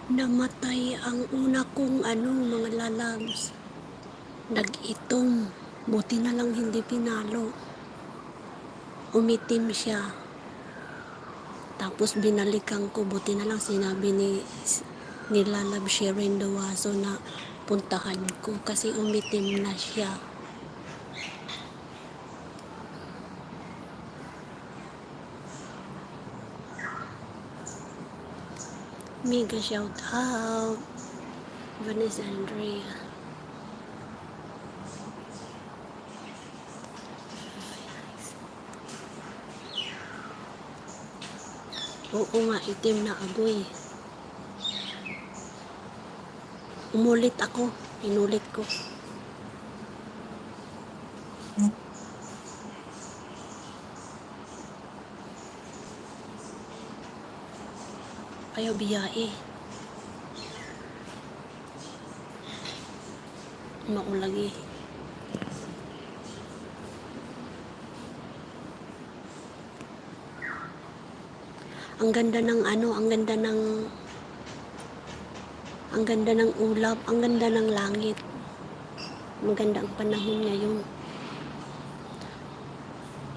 Namatay ang una kong mga lalabs. Nag-itom. Buti na lang hindi pinalo. Umitim siya. Tapos binalikan ko. Buti na lang sinabi ni Lalab Sharon Dawaso na puntahan ko kasi umitim na siya. Mega shout out Vanessa Andrea. Oo nga, itim na agoy. Umulit ako. Inulit ko. Ayaw biyae. Maulagi. Ang ganda ng ang ganda ng ulap, ang ganda ng langit. Maganda ang panahon ngayon.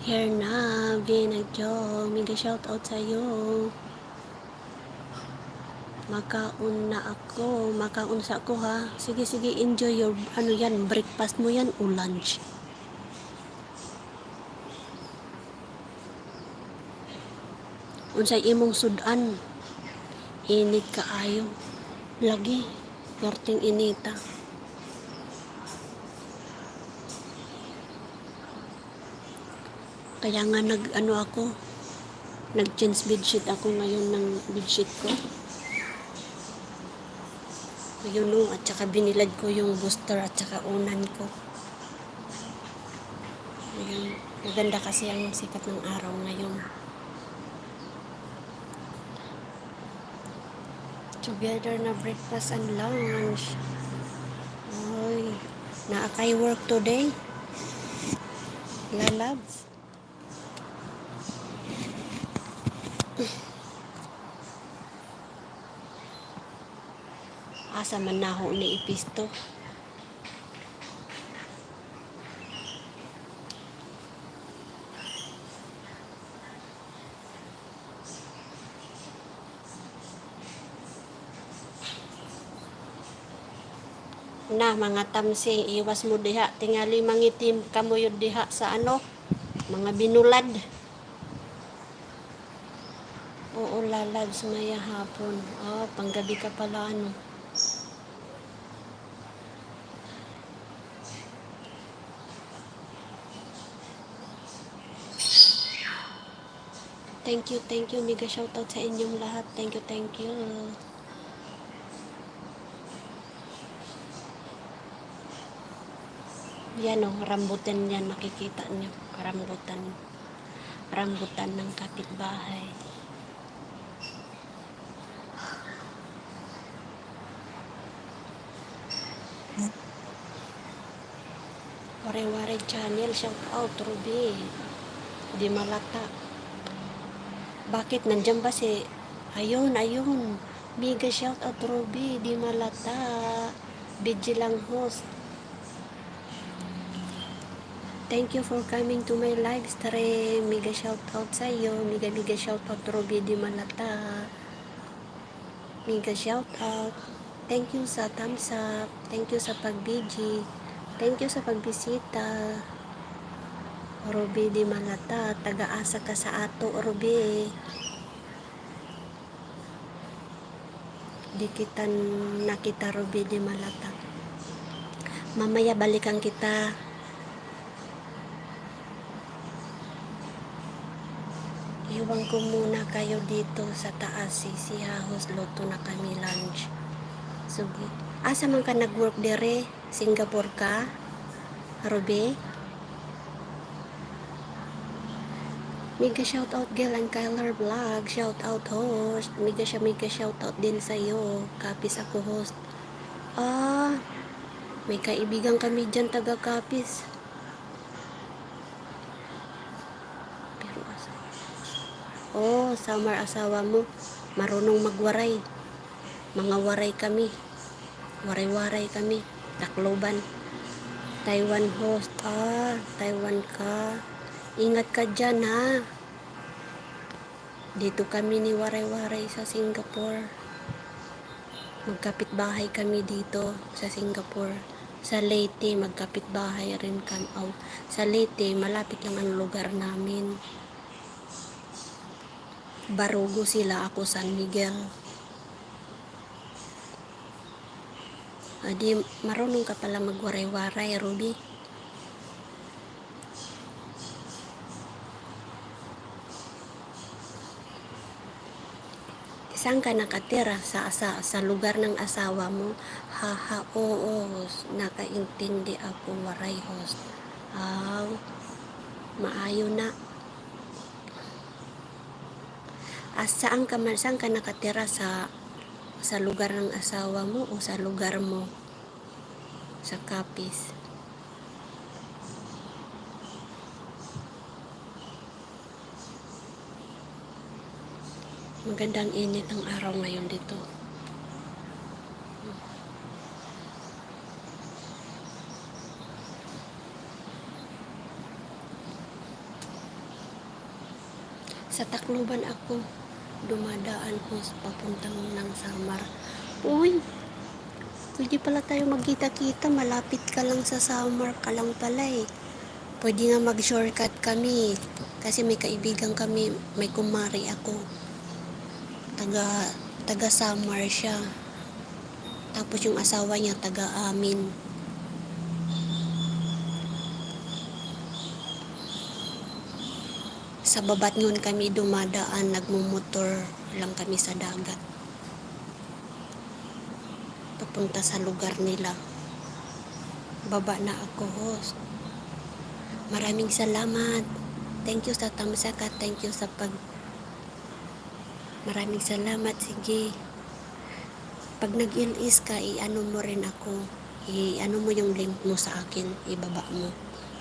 Here na, Vinagjo, mega shout out sa'yo. Makaon na ako, makaon sa ako ha. Sige, enjoy your, breakfast mo yan o lunch. Unsay imong sudan, init kaayo. Lagi, perting inita. Kaya nga nag-change bedsheet ako ngayon ng bedsheet ko. Ngayon no, at saka binilad ko yung booster at saka unan ko. Ngayon, maganda kasi ang sikat ng araw ngayon. Together na breakfast and lunch. Oy, naakay work today? Lalabs. Asa man naho ni ipisto. Na mga tamsi, iwas mo diha, tingali mangitim kamuyod diha sa mga binulad. Oo, lalabs maya hapon. Oh, panggabi ka pala Thank you, mega shoutout sa inyong lahat. Thank you. Yan rambutan yan, makikita niyo. Rambutan ng kapitbahay. Ware-ware channel, shout out, Ruby. Di malata. Bakit? Nandiyan ba si... Ayun. Mega shout out, Ruby. Di malata. Bidji lang host. Thank you for coming to my live stream. Mega shout out sa iyo. Mega shout out, Ruby. Di malata. Mega shout out. Thank you sa thumbs up. Thank you sa pagbiji. Thank you sa pagbisita. Ruby di malata, taga-asa ka sa ato, Ruby. Di kita nakita, Ruby di malata. Mamaya balikan kita. Iwan ko muna kayo dito sa taas. Sisihahos, luto na kami lunch. Sige. Asa man ka nag-work dire? Singapore ka? Ruby? Mega shoutout Gil and Kyler Vlog. Shoutout host. Mega shoutout din sa'yo. Kapis ako host. May kaibigan kami dyan taga Kapis. Summer asawa mo. Marunong magwaray. Mga waray kami. Waray-waray kami. Tacloban. Taiwan host. Taiwan ka. Ingat ka dyan ha. Dito kami ni waray-waray sa Singapore. Magkapit-bahay kami dito sa Singapore. Sa Leyte, magkapit-bahay rin kami. Sa Leyte, malapit lang ang lugar namin. Barugo sila, ako San Miguel. Di marunong ka pala magwaray-waray, Ruby. Saan ka nakatira? Sa lugar ng asawa mo? Haha, oo, nakaintindi ako, waray host. Maayo na. Saan ka nakatira sa lugar ng asawa mo o sa lugar mo? Sa Capiz. Magandang init ang araw ngayon dito. Sa Tacloban ako dumadaan ko papuntang ng Samar. Uy, pwede pala tayo magkita-kita. Malapit ka lang sa Samar ka lang pala eh. Pwede nga mag-shortcut kami. Kasi may kaibigan kami, may kumari ako. Taga Samar siya. Tapos yung asawa niya taga amin. Sa Babatngon kami dumadaan, nagmumotor lang kami sa dagat. Papunta sa lugar nila. Baba na ako, host. Maraming salamat. Thank you sa tamsak at thank you sa Maraming salamat, sige. Pag nag-LS ka, i-ano mo rin ako. I-ano mo yung link mo sa akin, ibaba mo.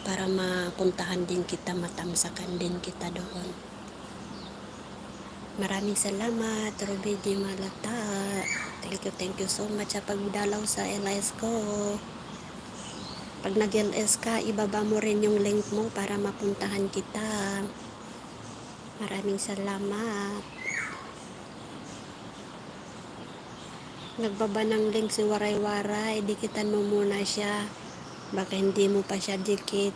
Para mapuntahan din kita, matamsakan din kita doon. Maraming salamat, Ruby Di Malata. Thank you so much sa pagdalaw sa LS ko. Pag nag-LS ka, ibaba mo rin yung link mo para mapuntahan kita. Maraming salamat. Nagbaba ng link si Waray-Waray, dikitan mo muna siya. Baka hindi mo pa siya dikit.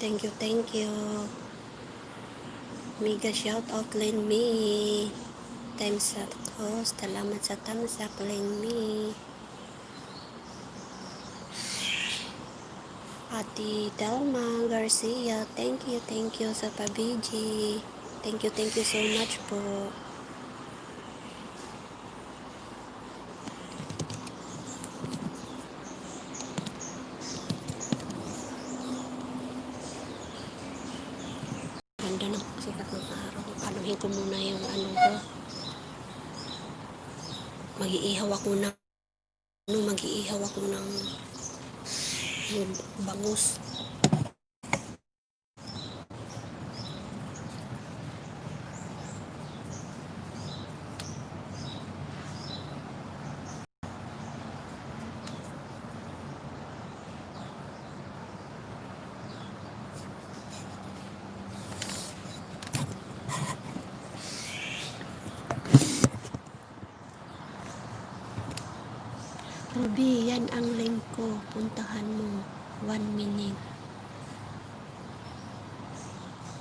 Thank you. Mega shout out Len Me. Times up host. Salamat sa thumbs up Len Me. Ate Delma Garcia. Thank you sa pabiji. Thank you so much po. Ganda ng sikat ng araw. Anuhin ko muna yung ano ko. Mag-iihaw ako ng bangus. Ruby, yan ang link ko. Puntahan mo. 1 minute.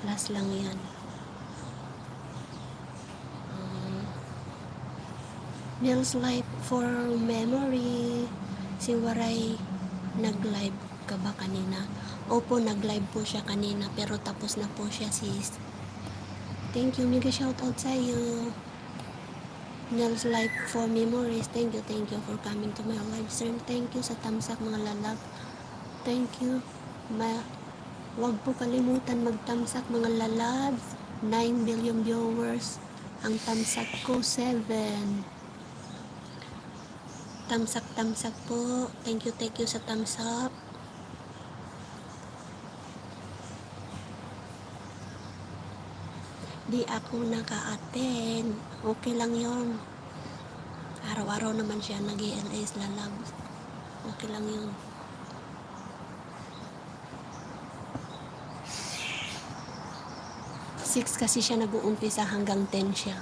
Plus lang yan. Nils Life for Memory. Si Waray, nag-live ka ba kanina? Opo, nag-live po siya kanina. Pero tapos na po siya, sis. Thank you. Mega shoutout sa iyo. Nels Life for Memories. Thank you for coming to my live stream. Thank you sa tamsak mga lalab. Thank you. Wag po kalimutan magtamsak mga lalabs. 9 billion viewers. Ang tamsak ko 7. Tamsak po. Thank you sa tamsak. di ako naka-attend. Okay lang yon. Araw-araw naman siya nag-i-LS lalab. Okay lang yun. Six kasi siya nag-uumpisa hanggang 10 siya.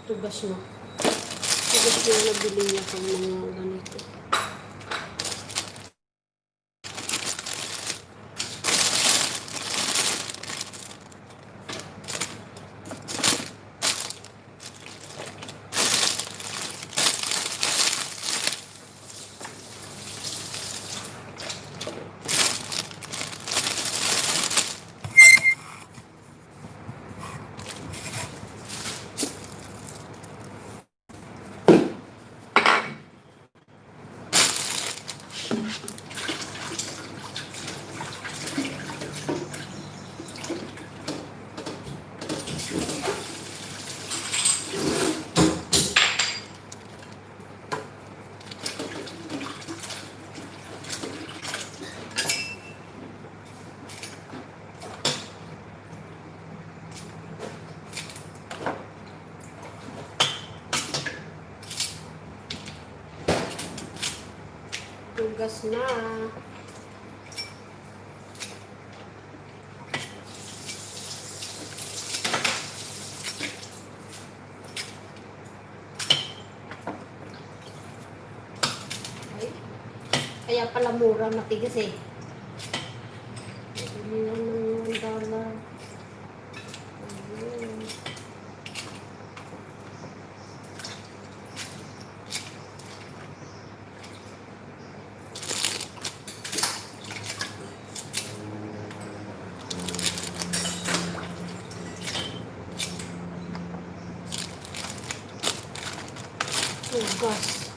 Tugas mo. Tugas mo na nabili niya pang mga ganito. Tugas na. Ay, kaya pala mura, matigas eh. Bilihan ng $1. Ayun. Tugas.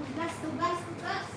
Tugas, tugas, tugas.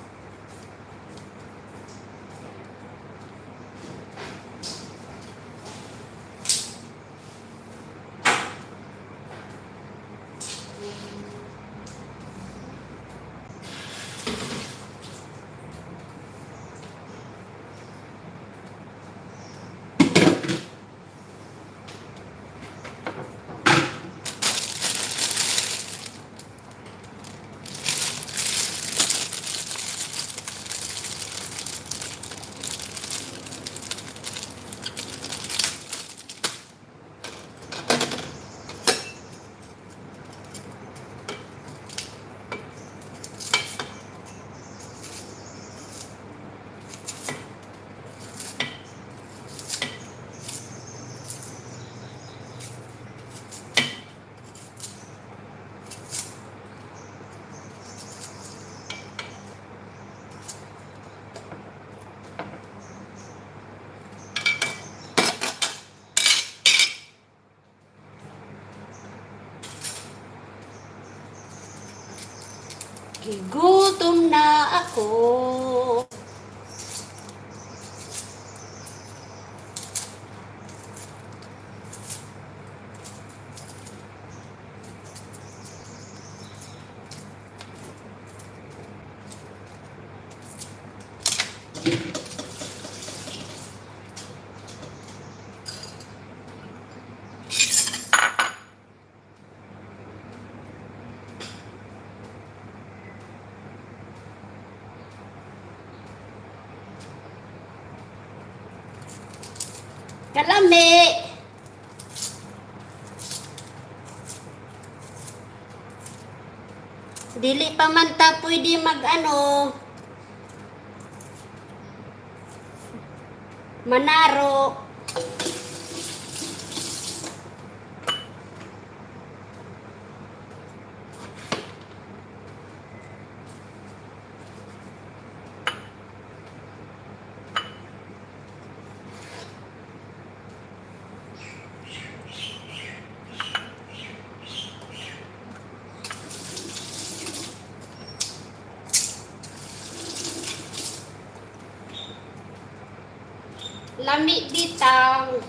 Gutom na ako. Kalami. Dili pa man ta pwede manaro. Lami bitang.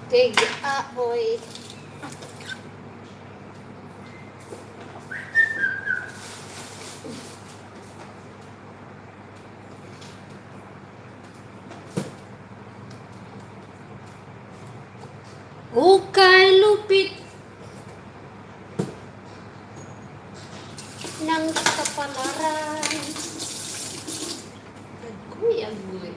Kay Ahoy. Ukay lupit ng kapalaran. Agoy, agoy.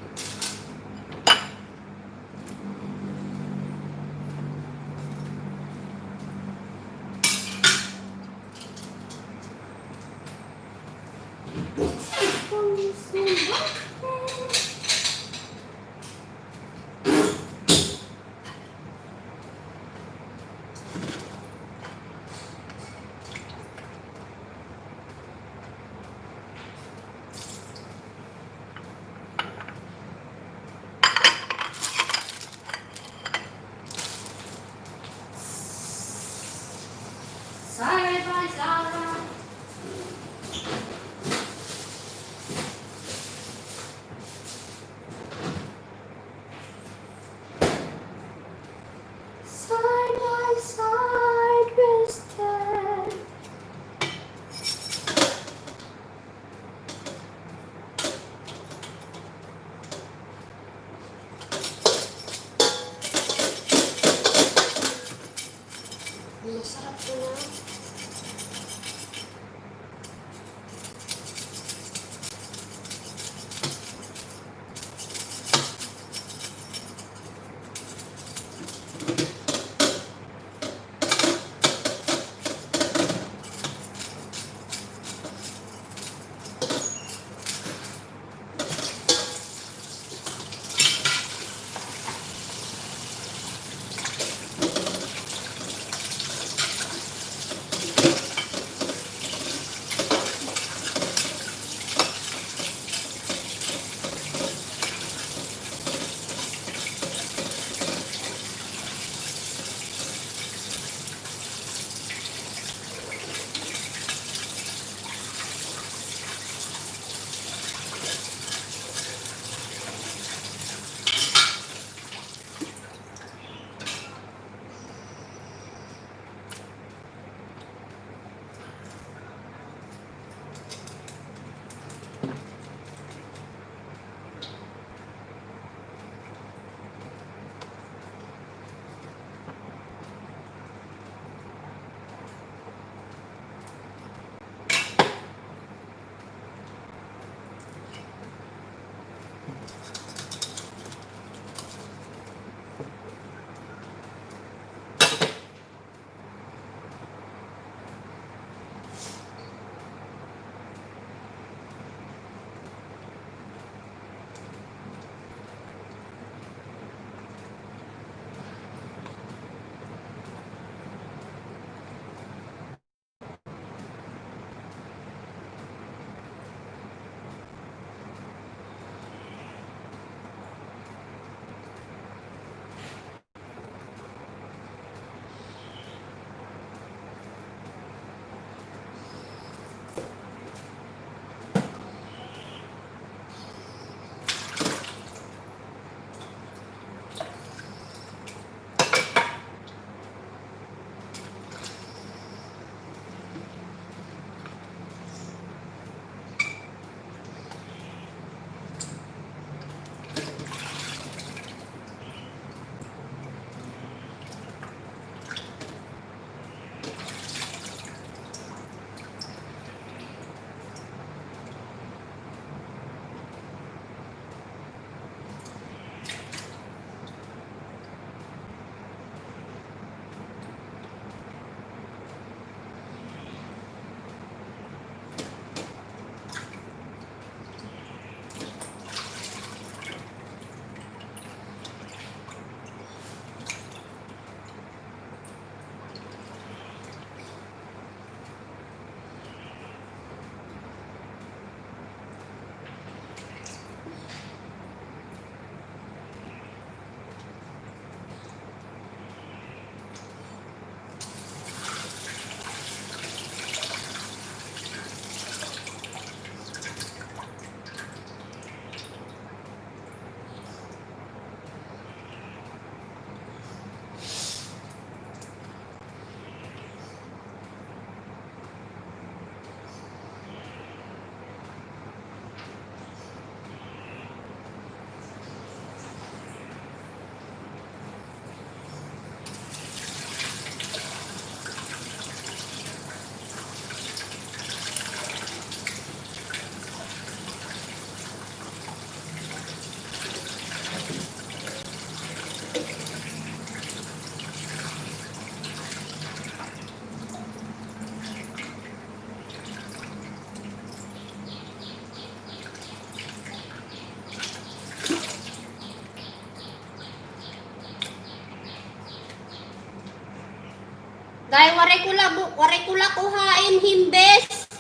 Dahil waray kula kuhain himbes.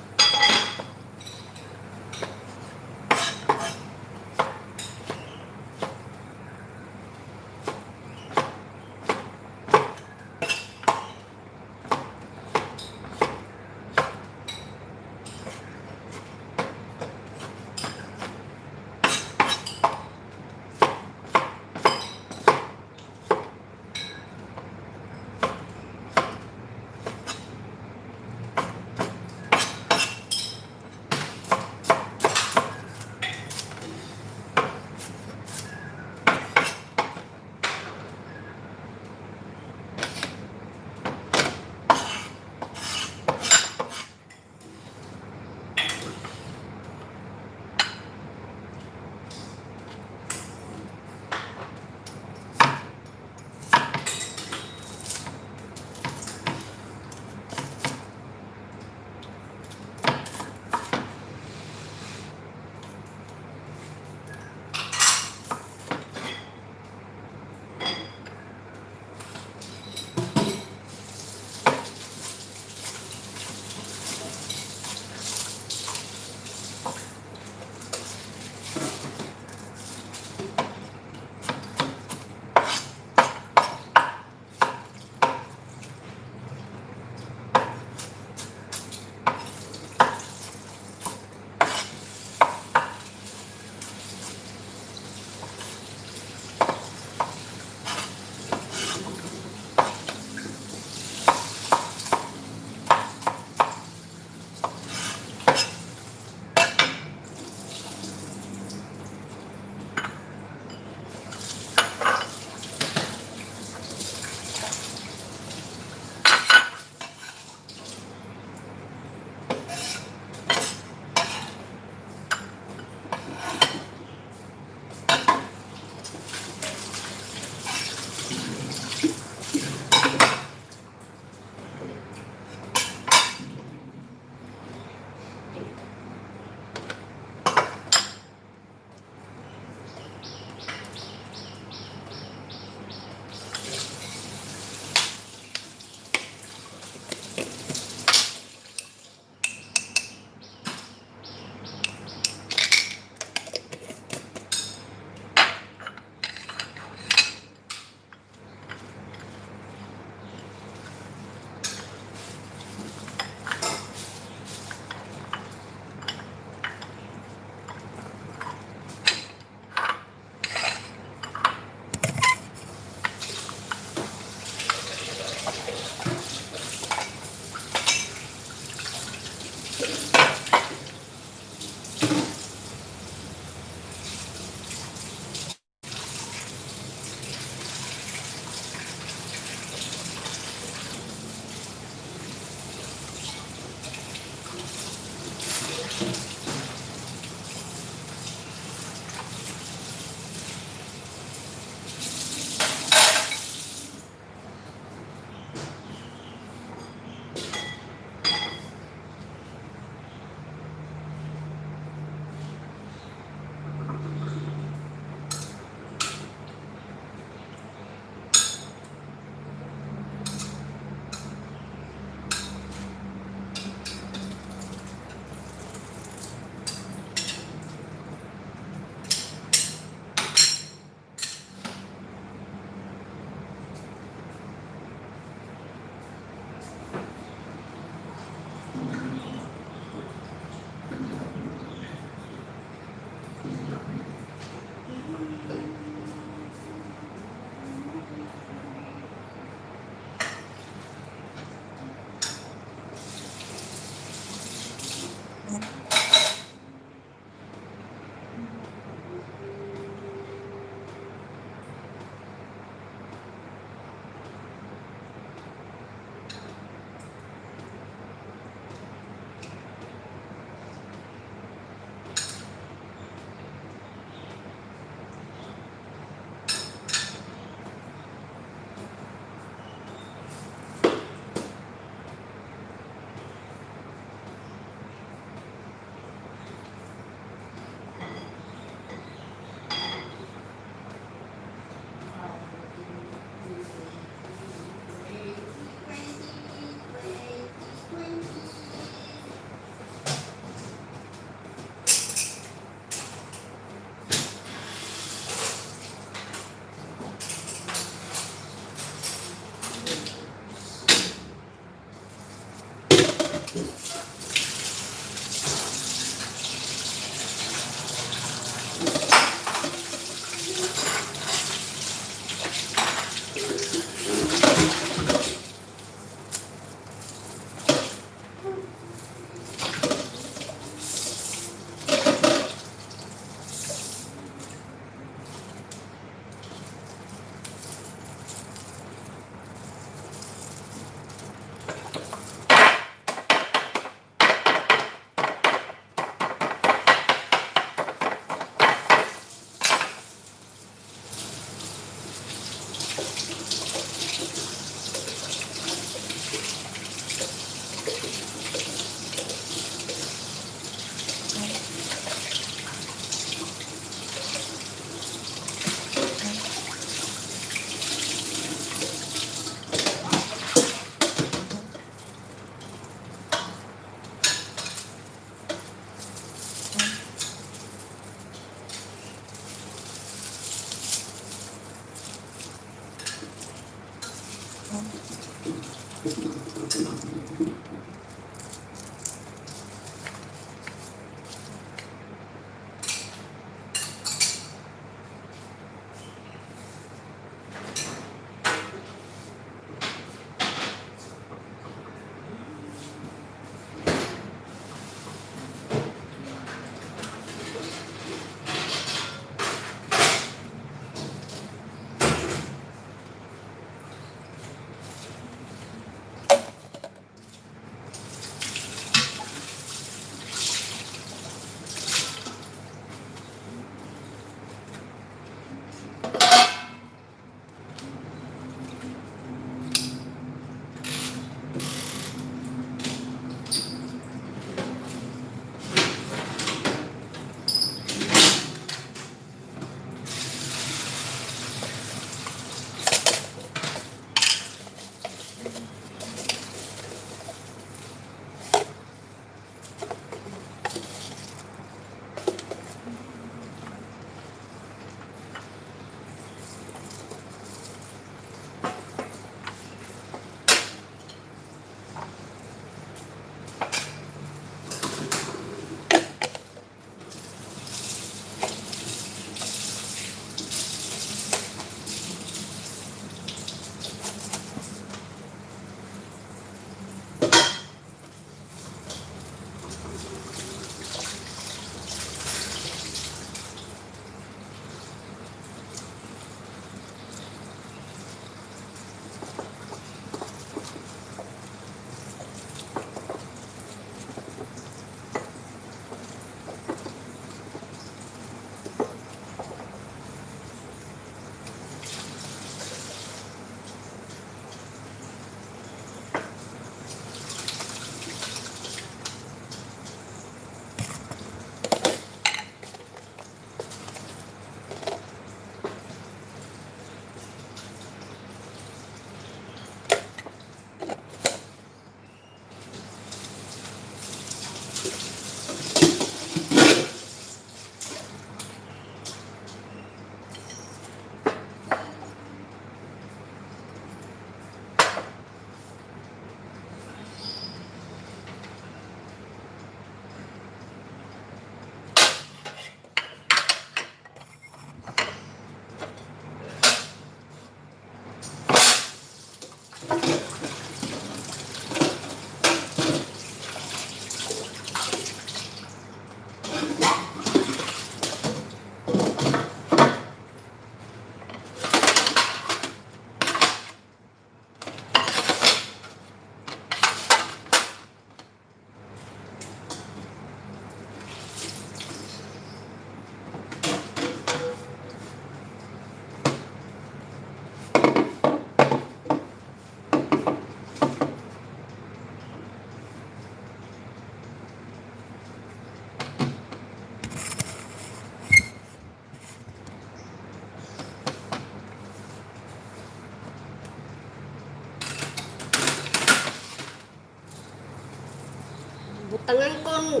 Butangan ko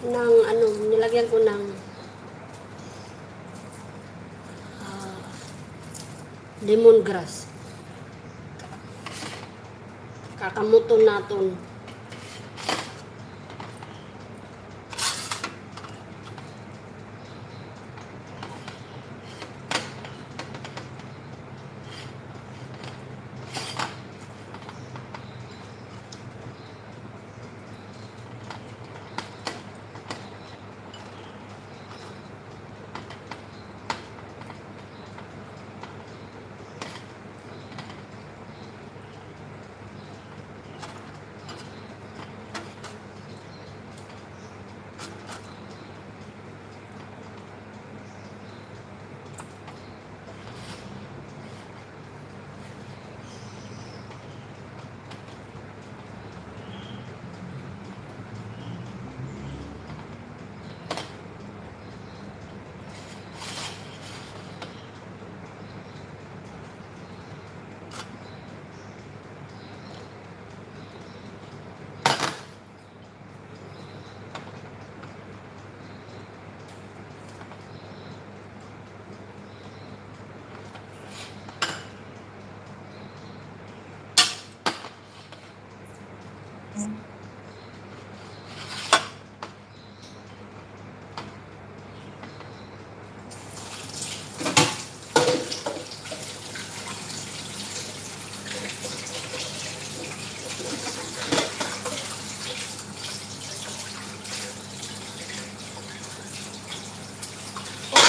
ng ano, nilagyan ko ng ah, lemongrass. Kakamuton naton.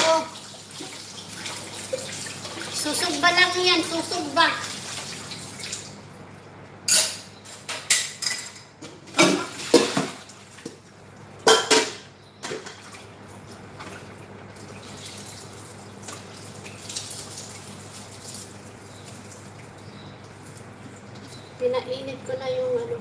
Oo, susugba lang yan, susugba. Pinainit ko na yung ano.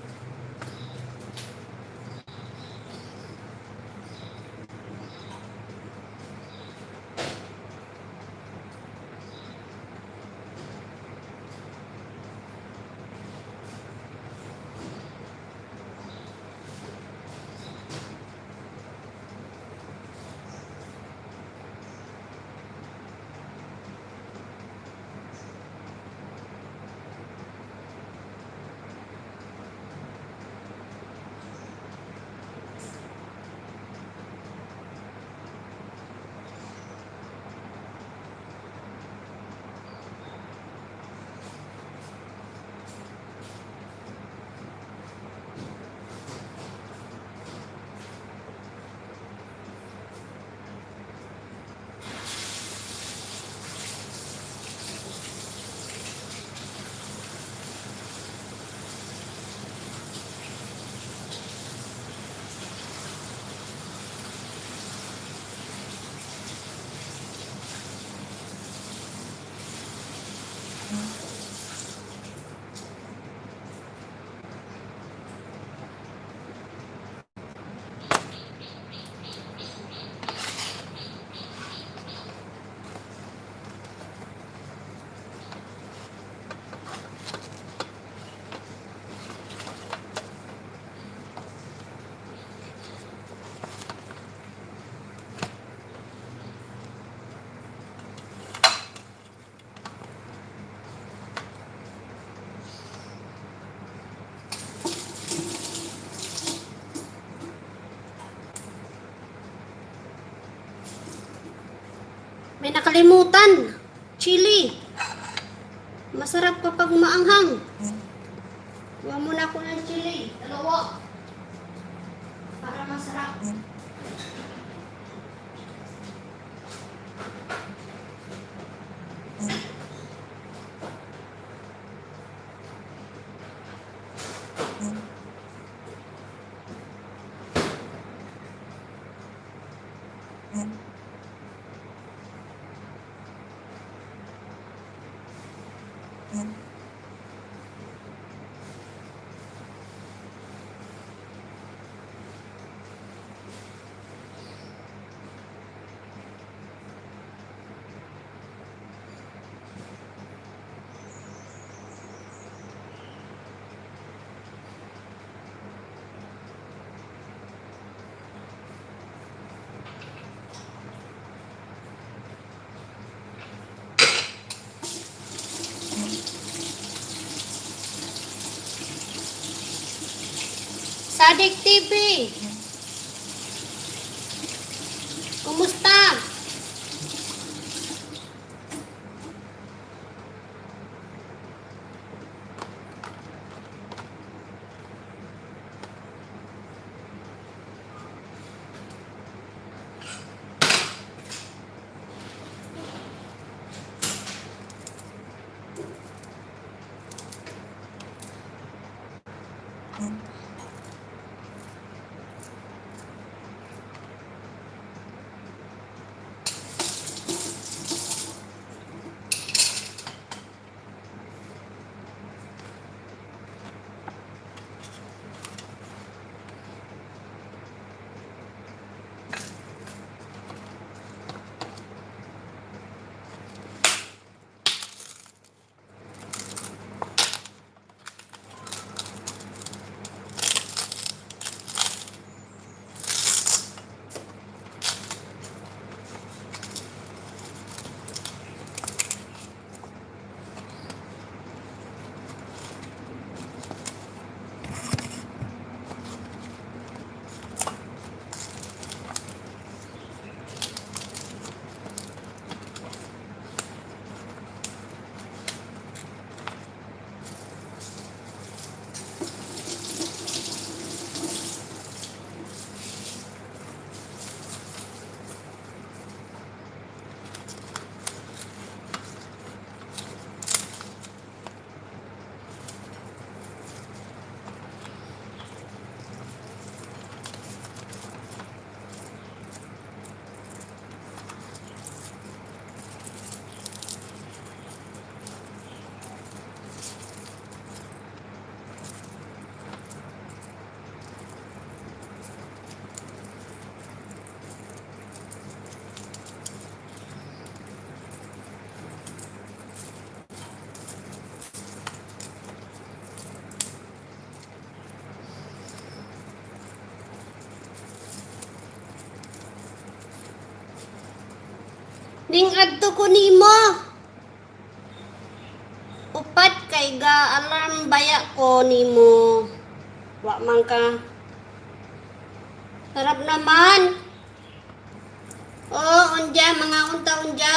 May nakalimutan. Chili. Masarap kapag maanghang. Kuha muna ako ng chili. Dalawa. Para masarap. Sadik TV. Kumusta? Ning adto ko nimo. Upat kay ga alarm baya ko nimo. Wa man ka. Sarap naman. Oh, unja mga unta-unja.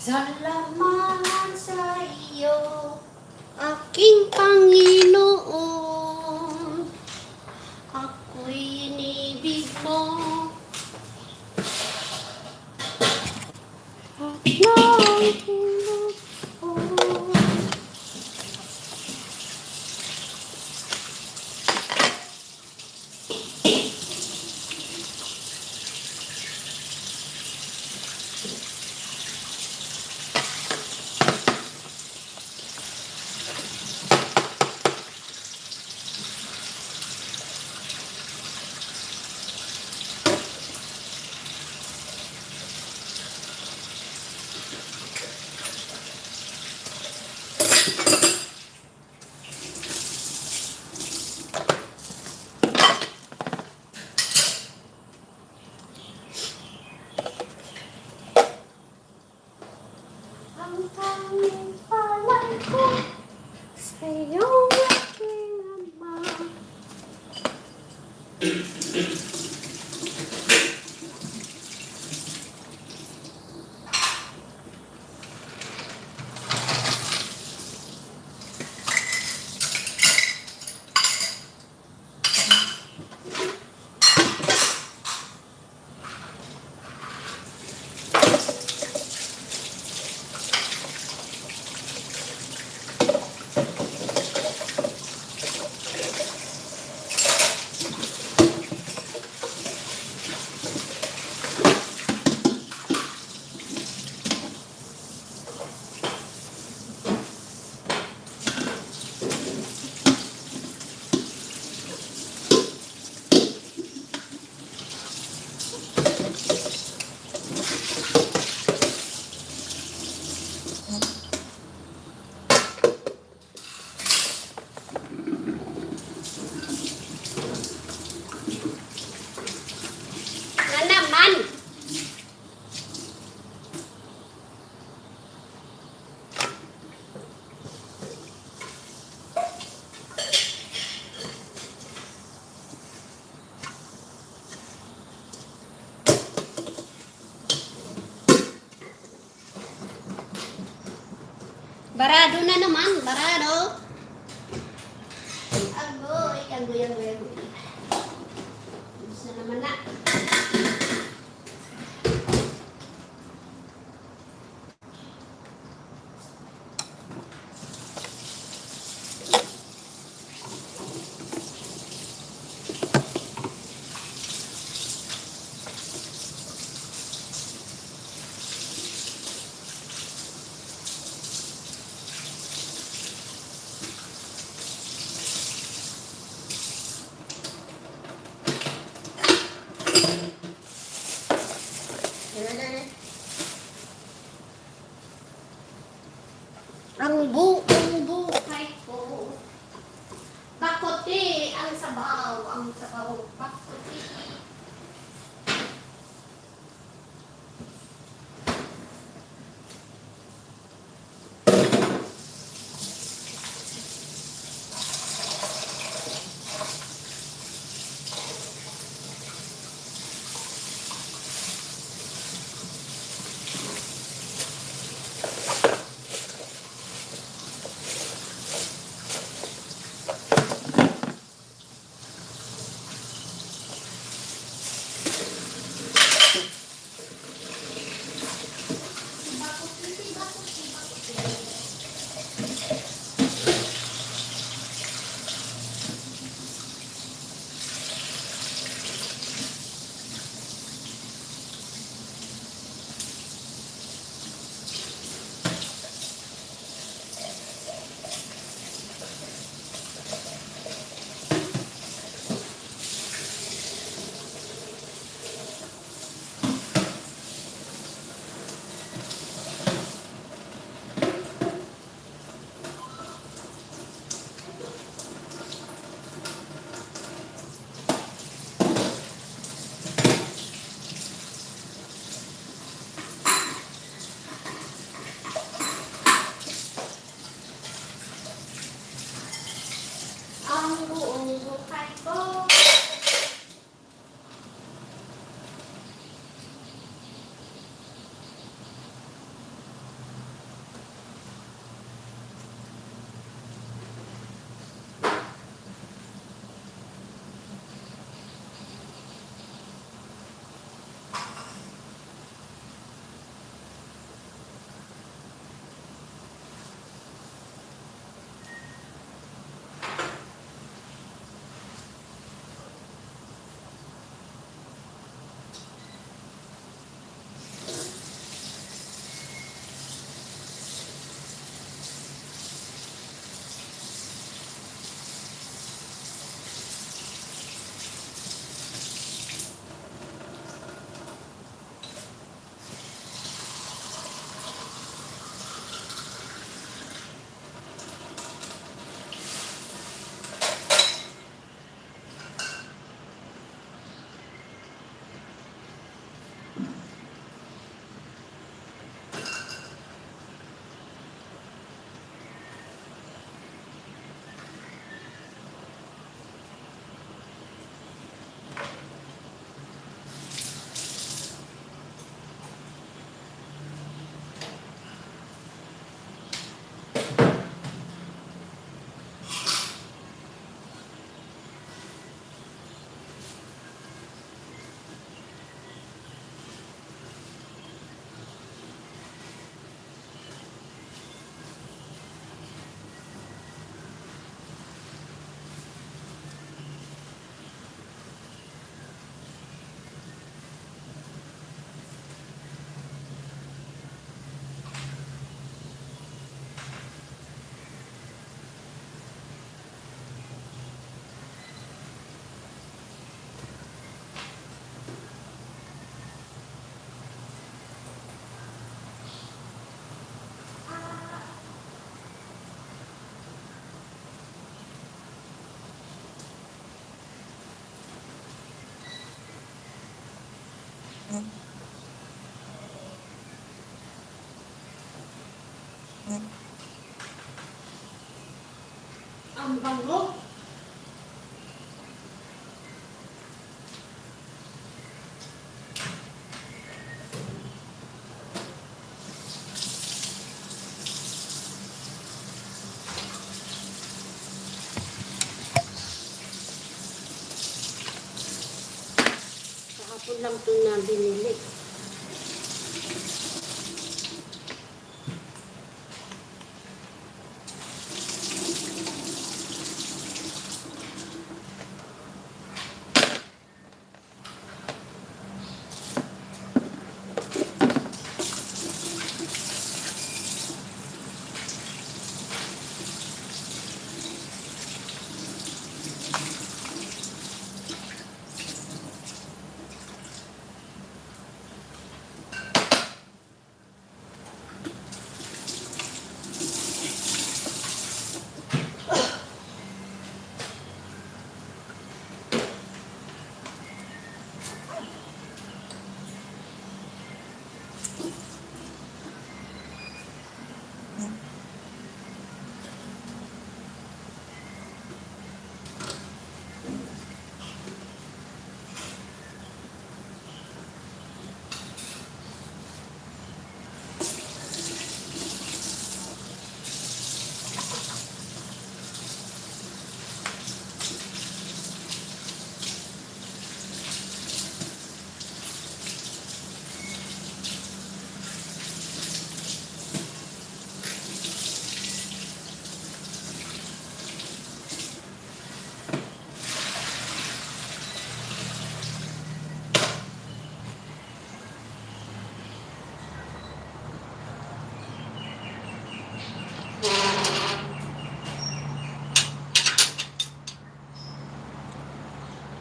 Salamat sa iyo, aking Panginoon. Ako'y inibig mo. At nakikinig ko. ang tanging palay ko sa iyong aking ama. Na naman! Barado na naman, barado. Agoy, agoy, agoy, agoy. Gusto naman na. Ang buong buhay ko, bakote ang sabaw, bakote. Ang bango. Kahapon lang ito na binili.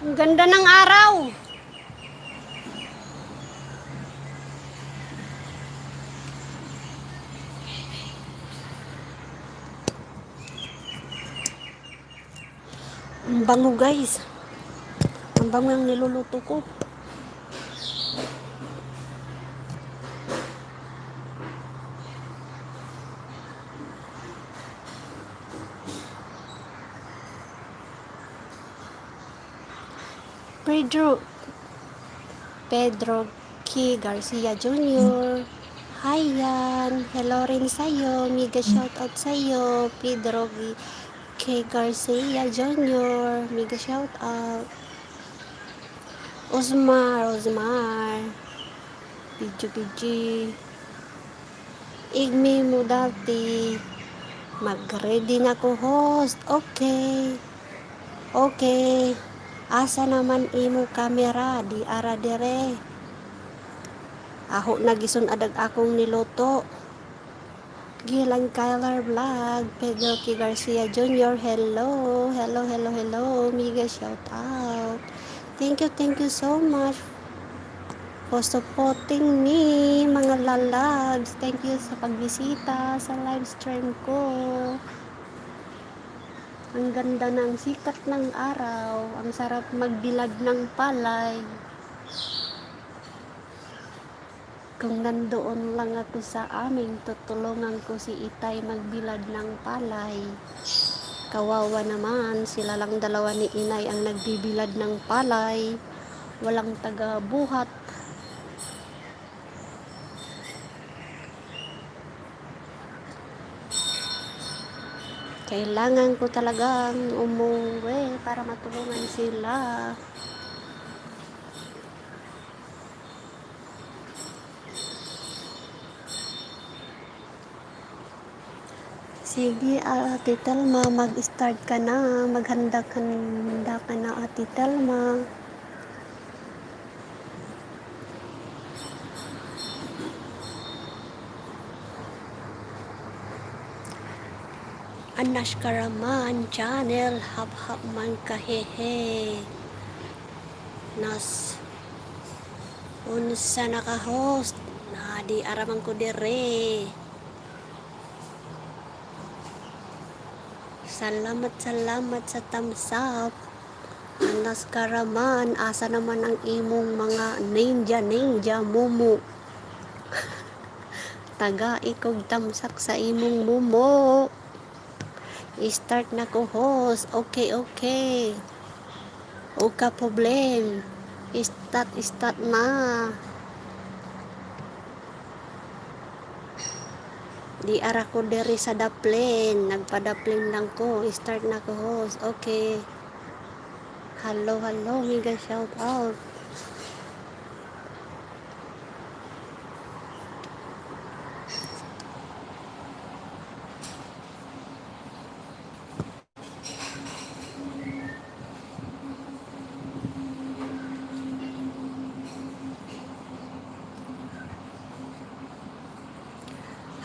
Ang ganda ng araw. Ang bango guys. Ang bango yung niluluto ko. Pedro K. Garcia Jr. Hi yan. Hello rin sa'yo. Mega shoutout sa'yo. Pedro K. Garcia Jr. Mega shoutout. Osmar. Pidji. Igmi mo dati. Mag-ready na ko host. Okay. Asa naman imo kamera, di ara dire. Aho nagisun adag akong niluto. Gilang Kyler Vlog, Pedro K. Garcia Jr. Hello. Mega shout out. Thank you so much for supporting me, mga lalags. Thank you sa pagbisita sa live stream ko. Ang ganda ng sikat ng araw. Ang sarap magbilad ng palay. Kung nandoon lang ako sa amin, tutulungan ko si Itay magbilad ng palay. Kawawa naman, sila lang dalawa ni Inay ang nagbibilad ng palay. Walang taga-buhat. Kailangan ko talagang umuwi para matulungan sila. Sige, Ate Telma, mag-start ka na. Maghanda ka na, Ate Telma. Anash Karaman channel, hap man kahehe. Nas unsa naka-host na di araman ko dire. Salamat sa thumbs up. Anas Karaman, asa naman ang imong mga ninja mumu. taga ikog tamsak sa imong mumo. I-start na ko host. Okay, okay. O ka problem. Start na. Di ara ko diri sa daplin. Nagpa-daplin lang ko. I-start na ko host. Okay. Hello, hello. Mega shout out.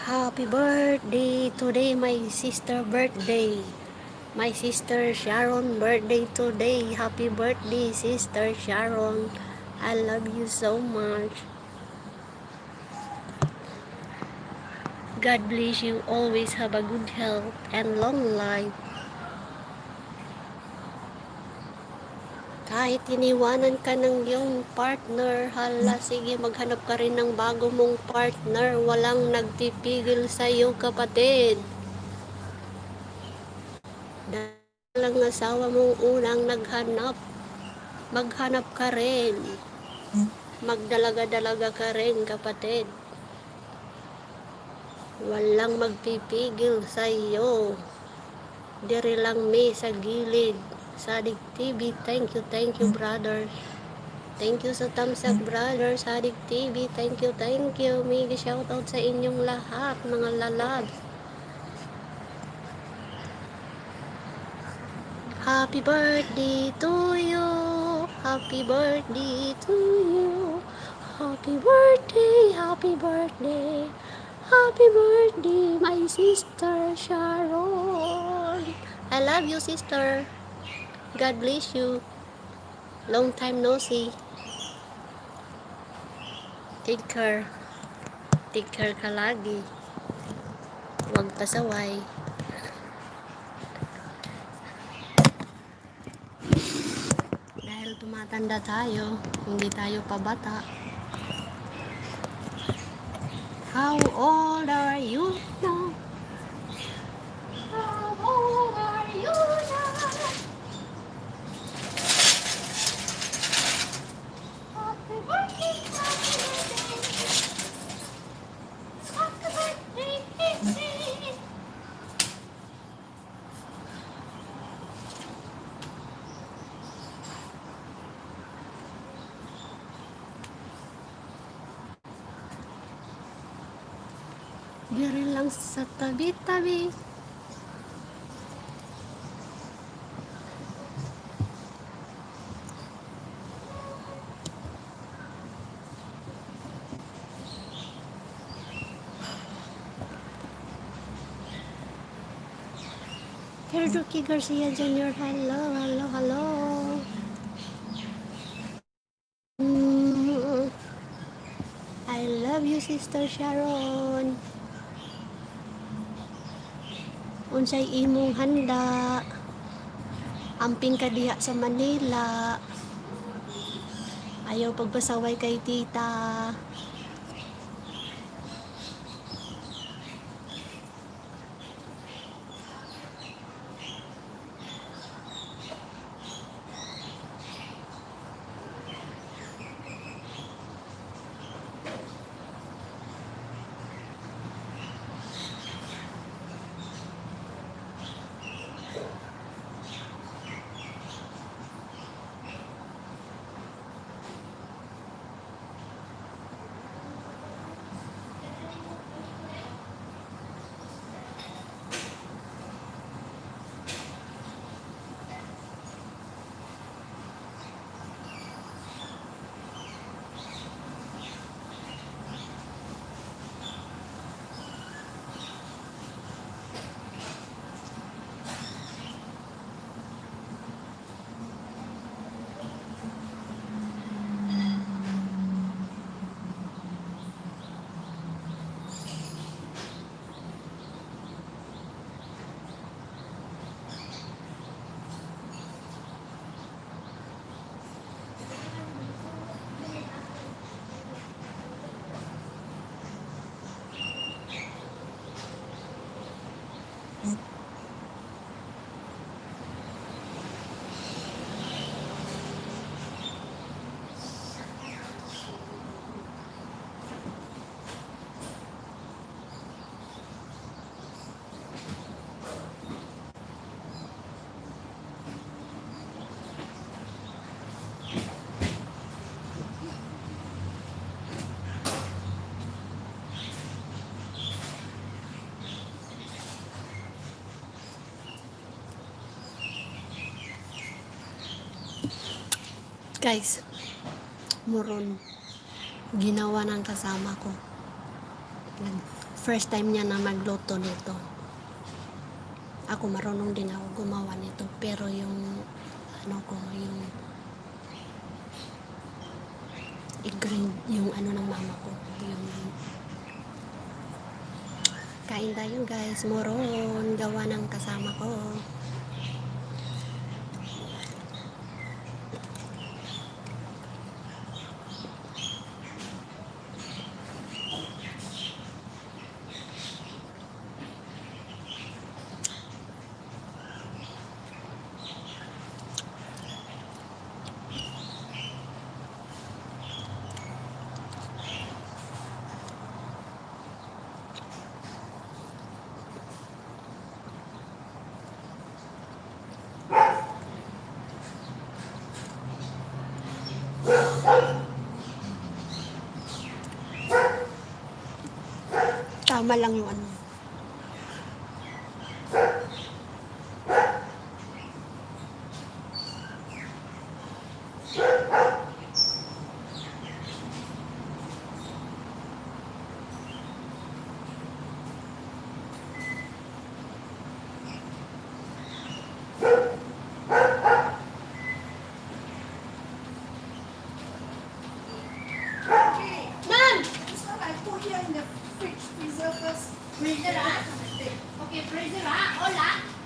Happy birthday today, my sister birthday. My sister Sharon birthday today. Happy birthday, sister Sharon. I love you so much. God bless you. Always have a good health and long life. Kahit iniwanan ka ng iyong partner, hala, sige, maghanap ka rin ng bago mong partner. Walang nagpipigil sa iyo, kapatid. Dahil lang asawa mong unang naghanap, maghanap ka rin. Magdalaga-dalaga ka rin, kapatid. Walang magpipigil sa iyo. Diri lang me sa gilid. Sadig TV, thank you, brother. Thank you sa thumbs up, brother. Sadig TV, thank you. Mega shoutout sa inyong lahat, mga lalabs. Happy birthday to you. Happy birthday to you. Happy birthday, happy birthday. Happy birthday, my sister Sharon. I love you, sister. God bless you. Long time no see. Take care. Take care ka lagi. Huwag pasaway. Dahil tumatanda tayo, hindi tayo pabata. How old are you now? How old are you now? Happy birthday, happy birthday. Happy birthday. Diri lang sa tabi-tabi. Kerduki Garcia Jr. Hello, hello, hello. I love you, sister Sharon. Unsay imong handa? Amping ka diha sa Manila. Ayaw pagpasaway kay tita. Guys, muron ginawa ng kasama ko. First time niya na magluto nito. Ako marunong din ako gumawa nito, pero yung yung yung ng mama ko, yung kain tayo guys, moron gawa ng kasama ko. Tama lang yung Freezer ah? Okay, freezer ah? Hola?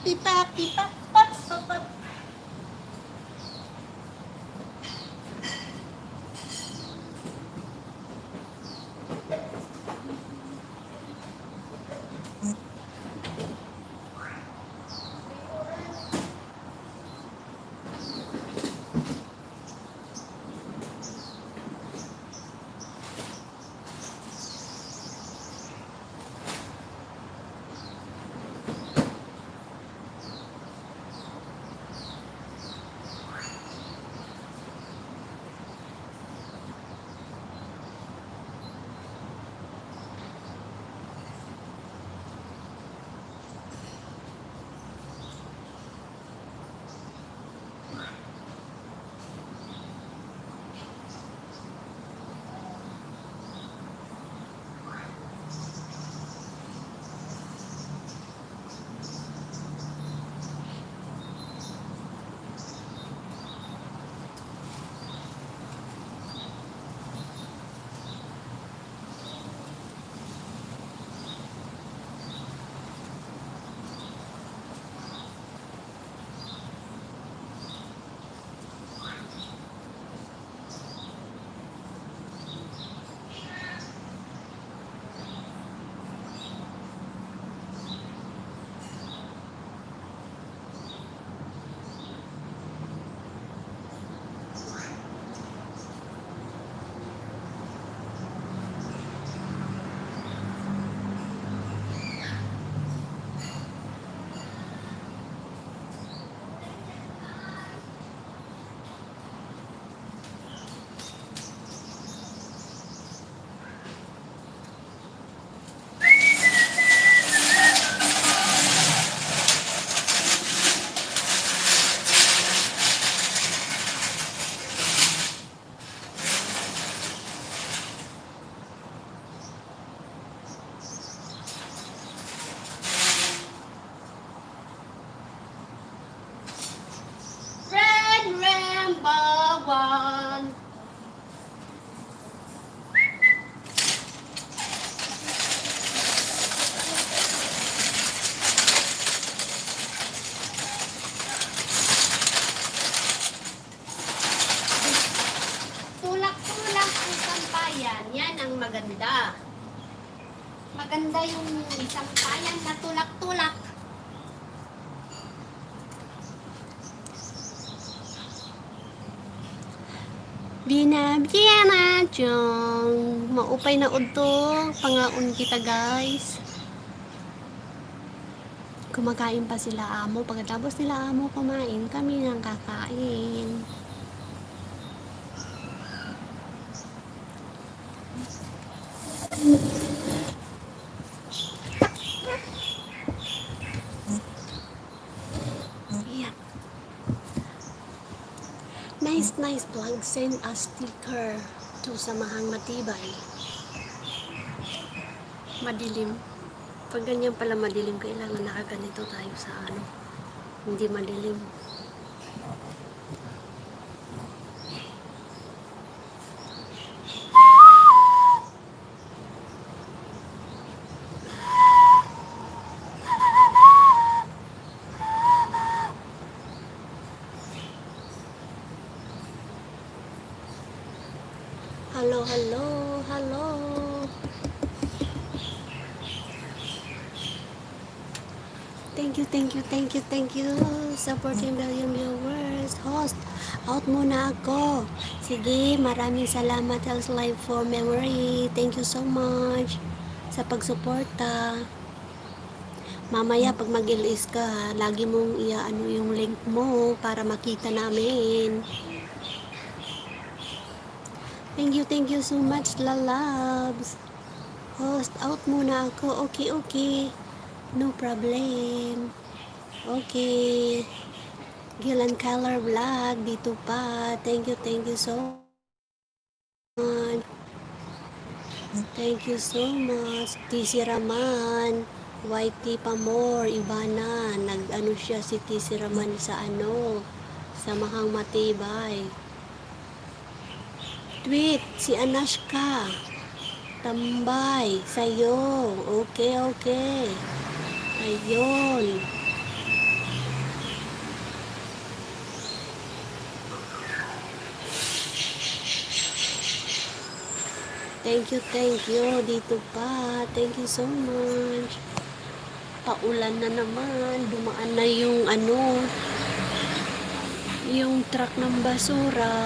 taki-taki, pap, pap, pap, pap. Red Rambo one. Tulak-tulak ang sampayan. Yan ang maganda. Maganda yung sampayan na tulak-tulak. Binabiyana chong maupay na udto pangaon kita guys. Kumakain pa sila amo, pagkatapos nila amo kumain, kami nang kakain. Ayan. Nice vlog. Send a sticker to Samahang Matibay. Madilim. Pag ganyan pala madilim, kailangan nakaganito tayo sa ano. Hindi madilim. Hello, hello, hello. Thank you. Supporting million viewers. Host, out muna ako. Sige, maraming salamat Health Life for Memory. Thank you so much sa pagsuporta. Mamaya pag mag-LS ka, lagi mong iaano yung link mo para makita namin. Thank you so much, lalabs. Host, out muna ako. Okay. No problem. Okay. Gilan Color Vlog, dito pa. Thank you so much. Thank you so much. TC Raman, YT Pamor, Ibana. Nag-ano siya si TC Raman sa ano, sa Mahang Matibay. Tweet, si Anashka. Tambay, sa'yo. Okay. Ayun. Thank you. Dito pa. Thank you so much. Paulan na naman. Dumaan na yung truck ng basura.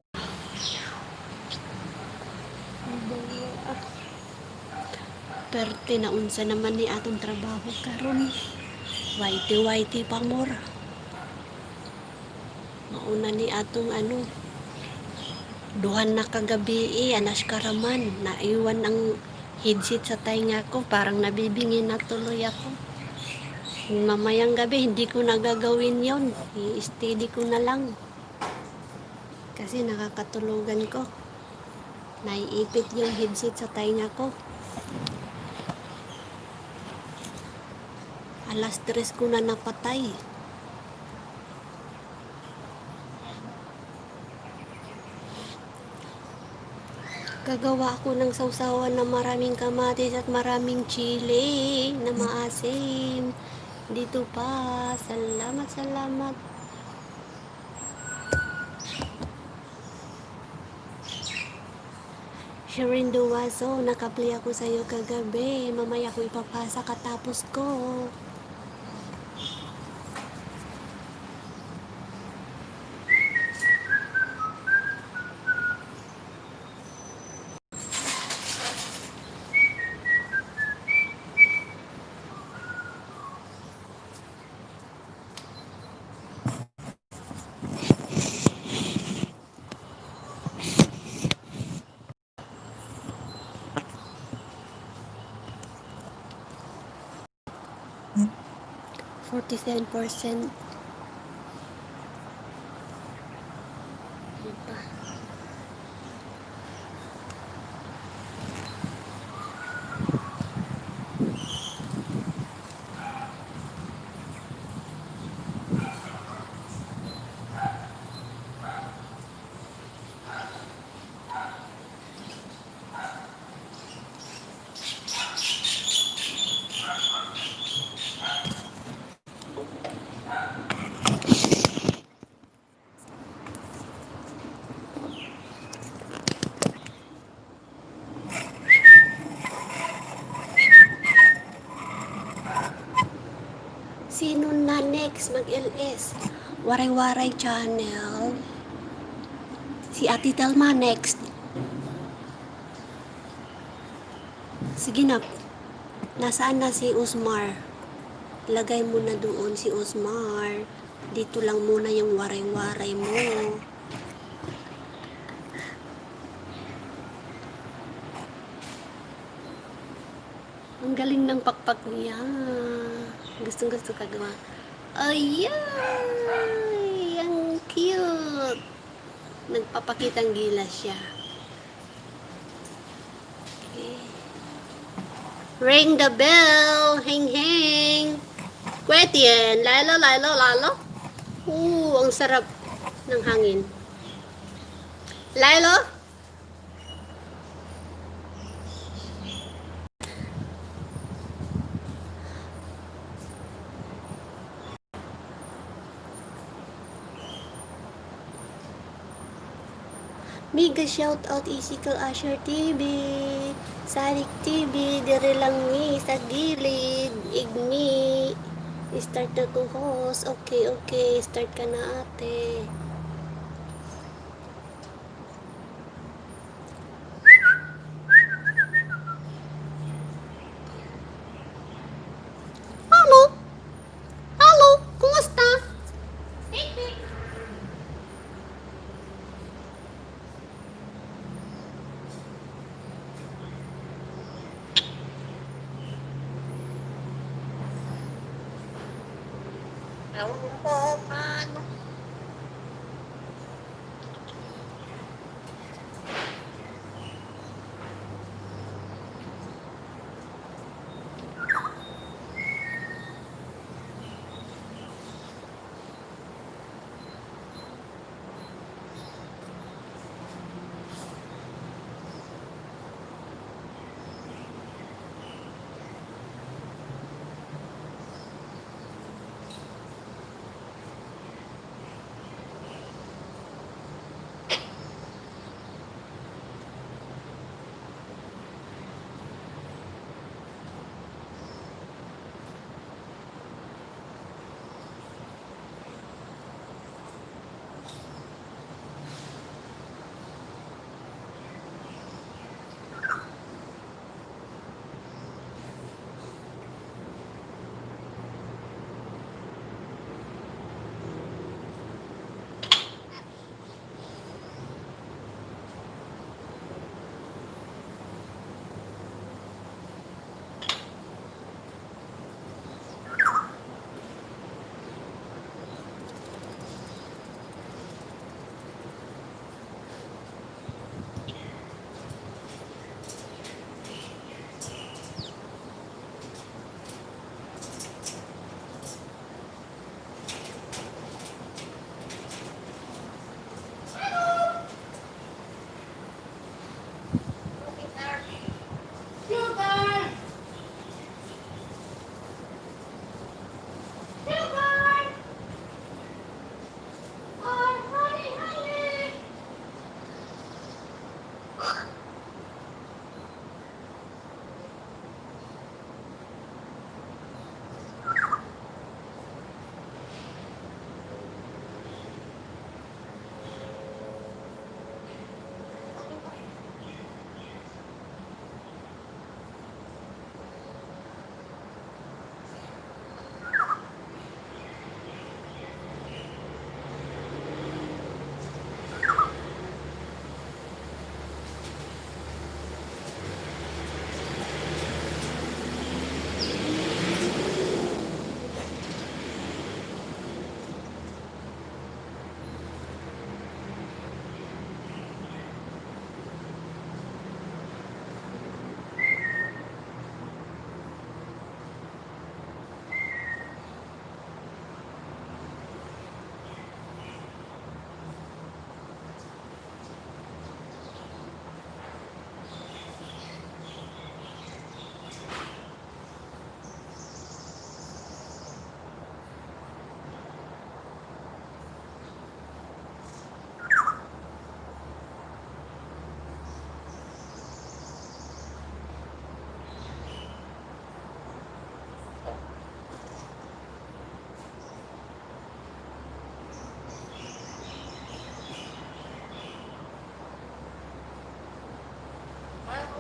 Pero tinaunsa naman ni atong trabaho karon. Waiti pa mora. Mauna ni atong duhan na kagabi anas karaman. Naiwan ang headset sa tainga ko. Parang nabibingin na tuloy ako. Mamayang gabi, hindi ko nagagawin yon. I-steady ko na lang. Kasi nakakatulugan ko. Naiipit yung headset sa tainga ko. Alas 3 ko na napatay. Gagawa ako ng sausawan na maraming kamatis at maraming chili na maasim. Dito pa. Salamat. Shirin Duwaso, nakapli ako sa'yo kagabi. Mamaya ko ipapasa katapos ko. Hmm? 47%. Diba? Sino na next mag-LS? Waray-waray channel. Si Ate Telma next. Sige na. Nasaan na si Osmar? Lagay mo na doon si Osmar. Dito lang muna yung waray-waray mo. Ang galing ng pakpak niya. Gustong-gusto ka gawa. Ay, ang cute. Nagpapakitang gilas siya. Okay. Ring the bell. Heng heng. Kwetien. Lalo. Ang sarap ng hangin. Lalo? Mega shout out Isikal Asher TV, Sarik TV, dire lang ni sa gilid, igni. Start na ko host. Okay, start ka na ate. Halo, kumusta? Paano?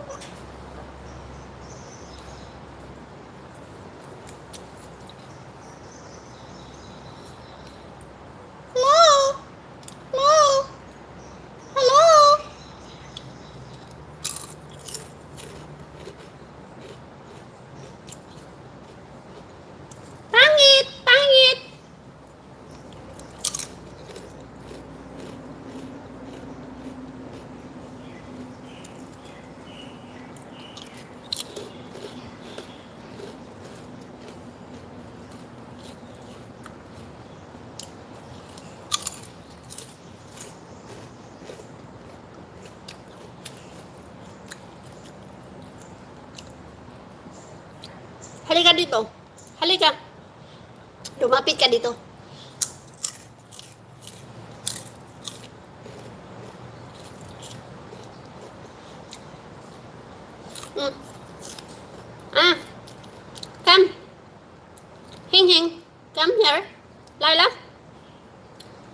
Hello? Hello? Hello? Pangit! Pangit! Halika dito. Halika. Lumapit ka dito. Mm. Ah. Come. Hing Hing. Come here. Lila.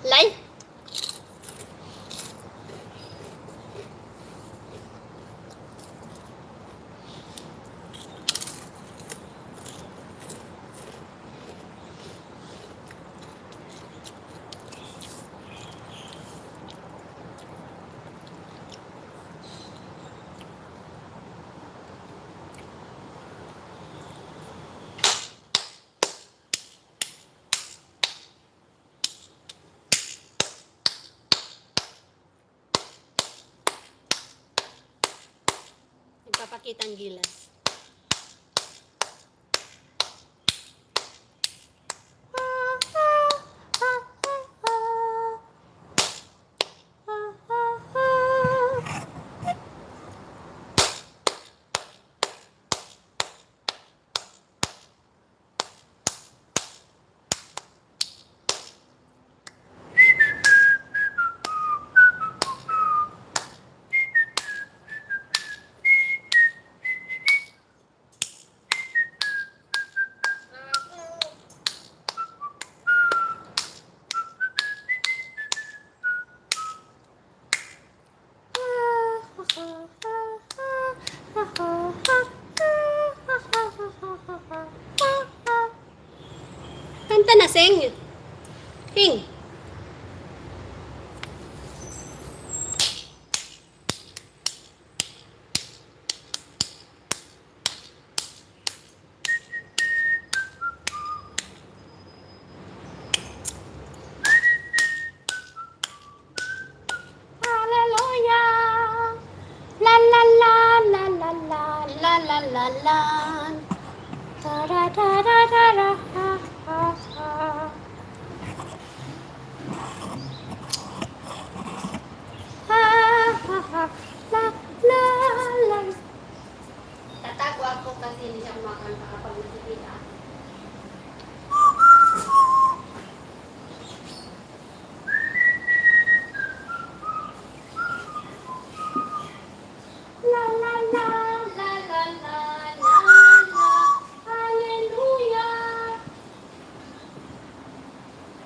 Lay. Nagpapakitang gilas. Kanta na, sing. Hing. Hallelujah. La la la la la la la la la la. Da da da da da da ha ha ha. Ha ha ha. La la la. Tatago ako kasi hindi siya kumakanta kapag nakikita. La la la la la la la la. Hallelujah.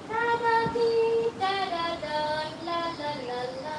Da da di da da da la la la la.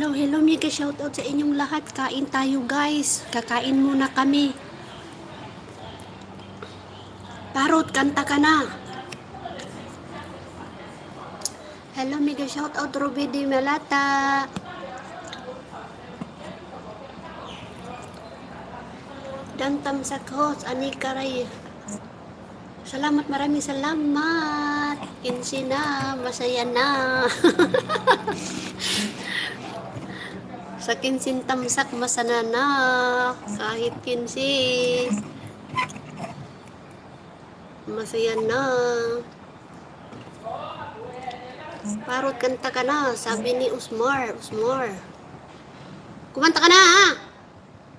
Hello, mega shoutout sa inyong lahat. Kain tayo guys. Kakain muna kami. Parot, kanta ka na. Hello, mega shoutout Ruby Di Malata. Dantam sa host, Anika Ray. Salamat, maraming salamat. Kinsi na, masaya na. Sa kinsin tamsak, masana na. Kahit kinsi. Masaya na. Parot, kanta ka na. Sabi ni Usmar. Kumanta ka na ha.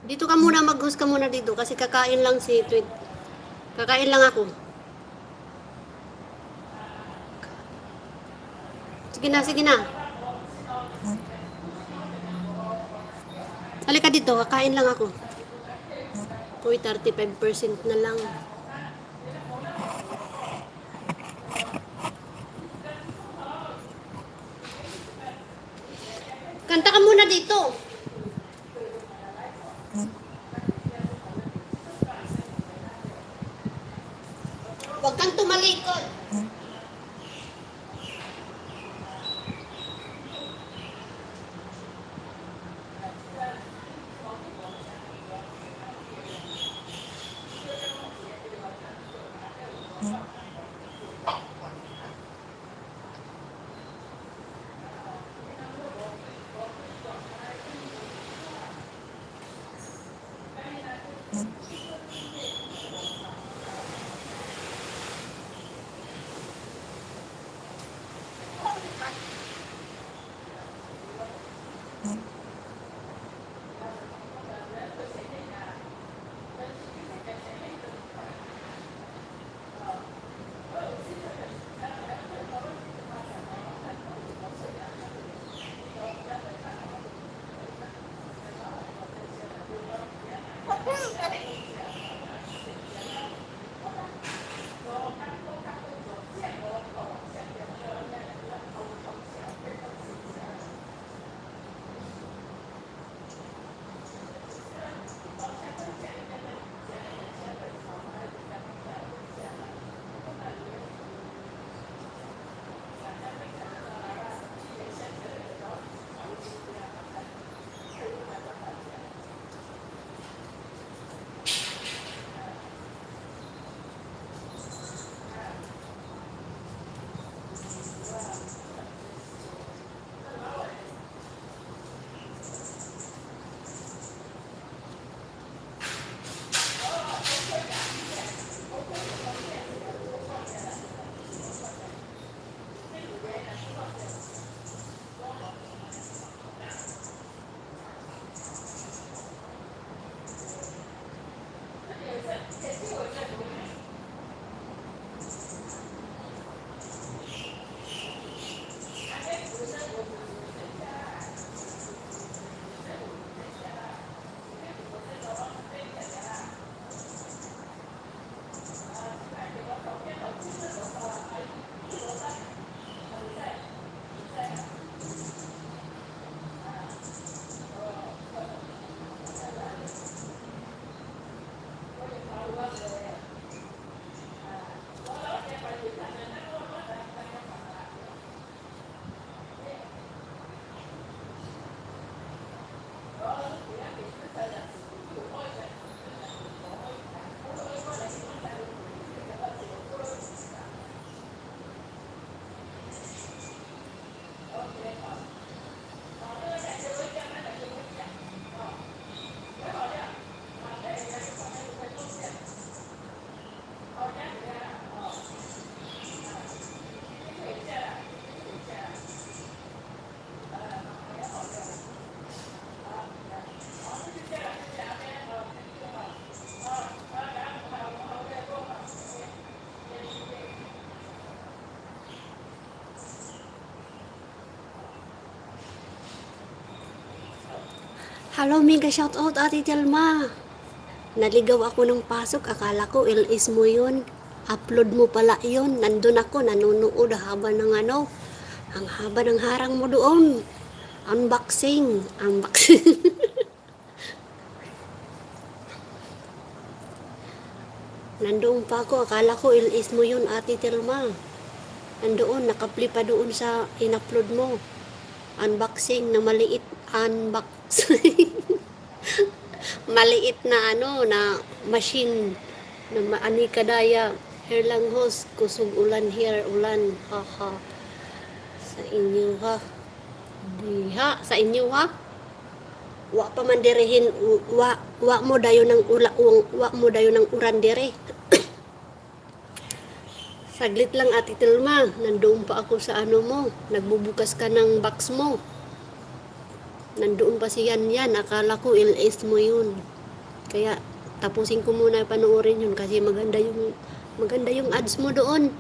Dito ka muna, mag-host ka muna dito. Kasi kakain lang si Tweet. Kakain lang ako. Sige na. Halika dito, kakain lang ako. Uy, 35% na lang. Kanta ka muna dito. Huwag kang tumalikod. Hello, mega shoutout Ate Telma. Naligaw ako ng pasok. Akala ko LS mo yun. Upload mo pala yun. Nandun ako, nanonood haba ng ang haba ng harang mo doon. Unboxing. Unboxing. Nandoon pa ako. Akala ko ilis mo yun, Ate Telma. Nandoon, nakapli pa doon sa in-upload mo. Unboxing na maliit. Unboxing. Maliit na ano, na machine. Na maani kadaya. Here lang host. Kusog ulan here. Ulan. Haha. Sa inyo ha. Diha. Sa inyo ha. Wa pa man direhin. Wa mo dayo ng wa mo dayo ng uran dire. Saglit lang, Ate Telma. Nandoon pa ako sa ano mo. Nagbubukas ka ng box mo. Nandoon pa si Yan. Akala ko LS mo yun. Kaya tapusin ko muna panoorin yun kasi maganda yung ads mo doon.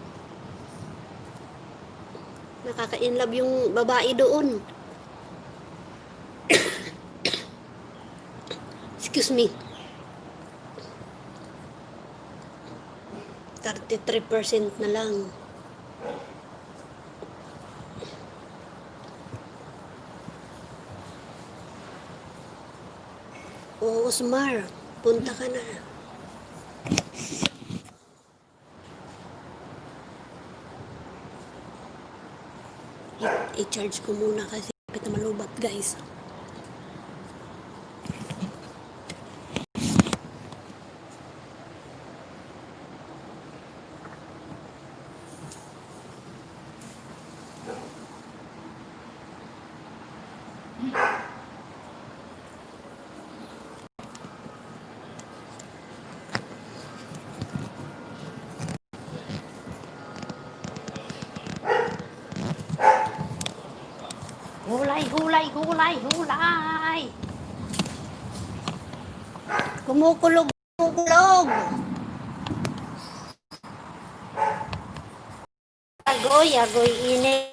Nakaka-inlove yung babae doon. Excuse me. 33% na lang. Oo, Osmar. Punta ka na. I-charge ko muna kasi kapit na malubat, guys. Hulay, hulay, hulay, hulay. Kumukulog, kumukulog. Agoy, agoy, init.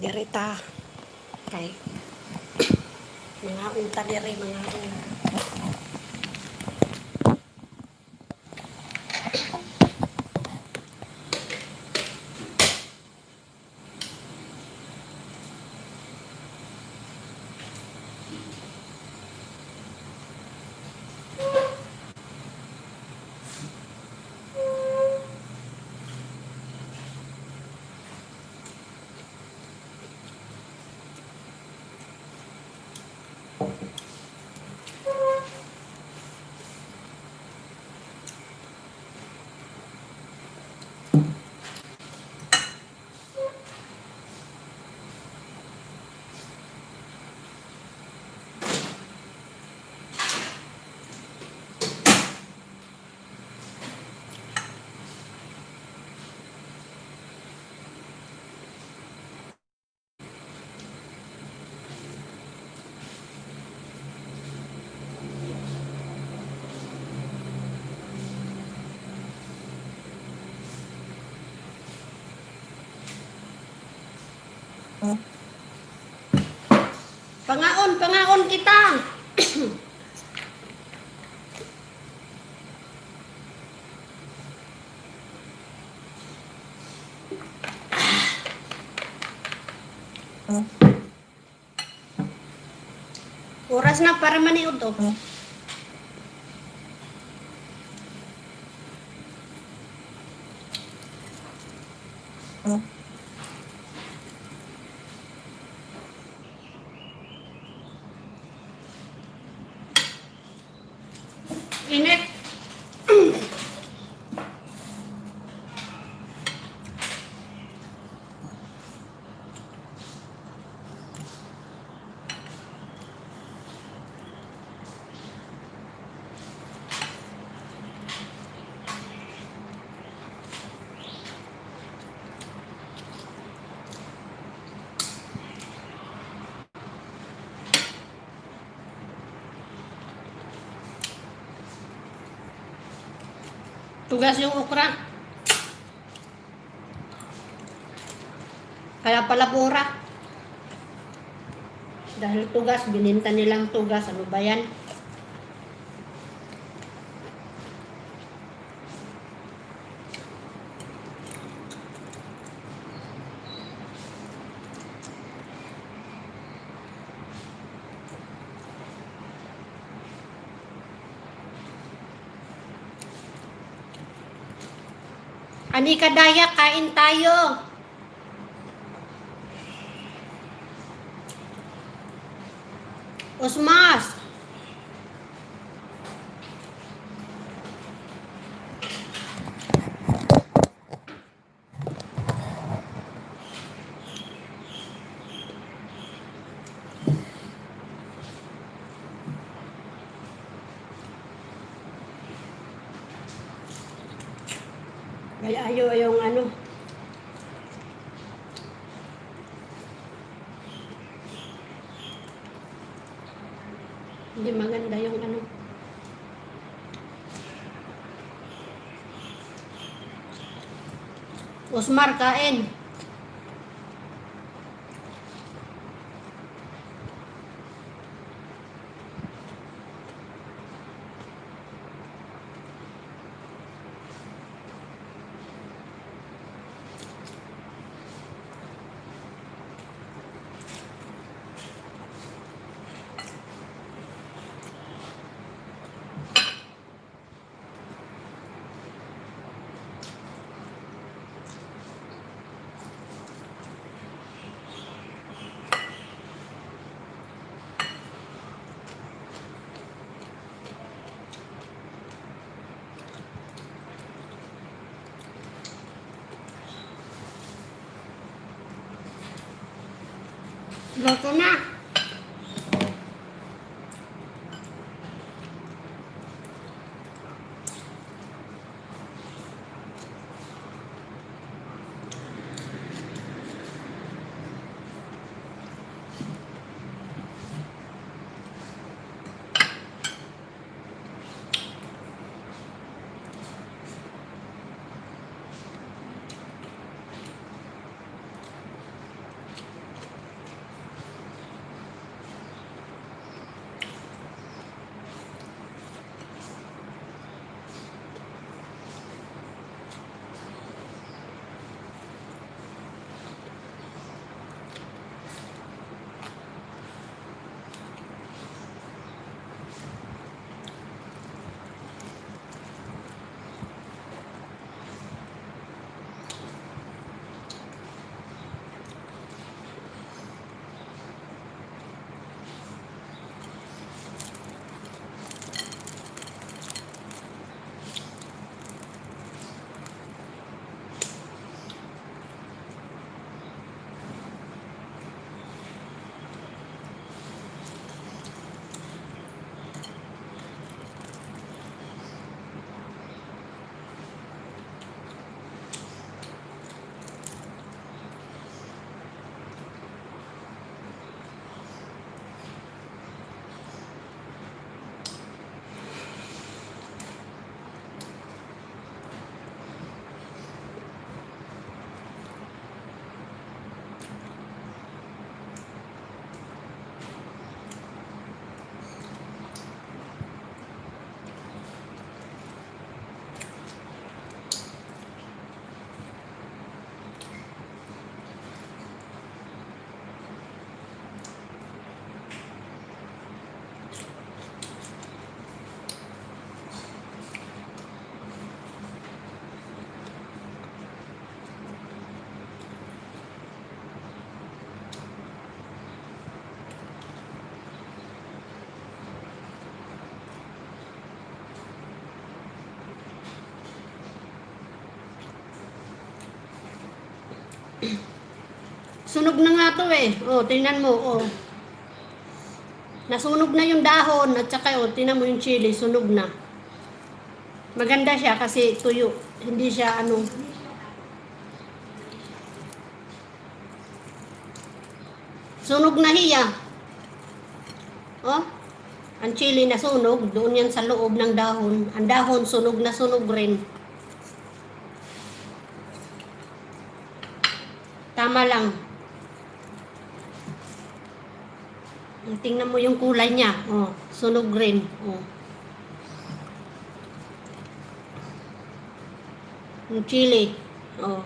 dirita. Kay mga unta diri mga unta. Pangaon kita. Oras na para maniud to. Init. Tugas yung okra. Kaya pala mura. Dahil tugas, bininta nilang tugas. Ano ba yan? Anika Daya, kain tayo. Osmas. Ay, ayaw yung ano. Hindi maganda yung ano. Osmar, kain. Luto na. Sunog na nga to eh. Oh, tingnan mo. Oh. Nasunog na yung dahon at saka oh, tingnan mo yung chili, sunog na. Maganda siya kasi tuyo. Hindi siya ano. Sunog na hiya. Oh. Ang chili na sunog, doon yan sa loob ng dahon. Ang dahon sunog na sunog rin. Tama lang. Tingnan mo yung kulay niya. Oh, sunog rin. Oh. Yung chili. Oh.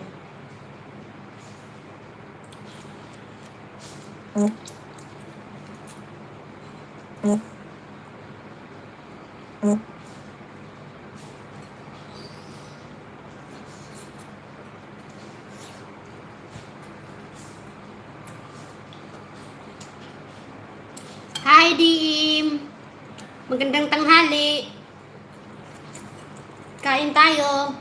Hi, Dim! Magandang tanghali. Kain tayo.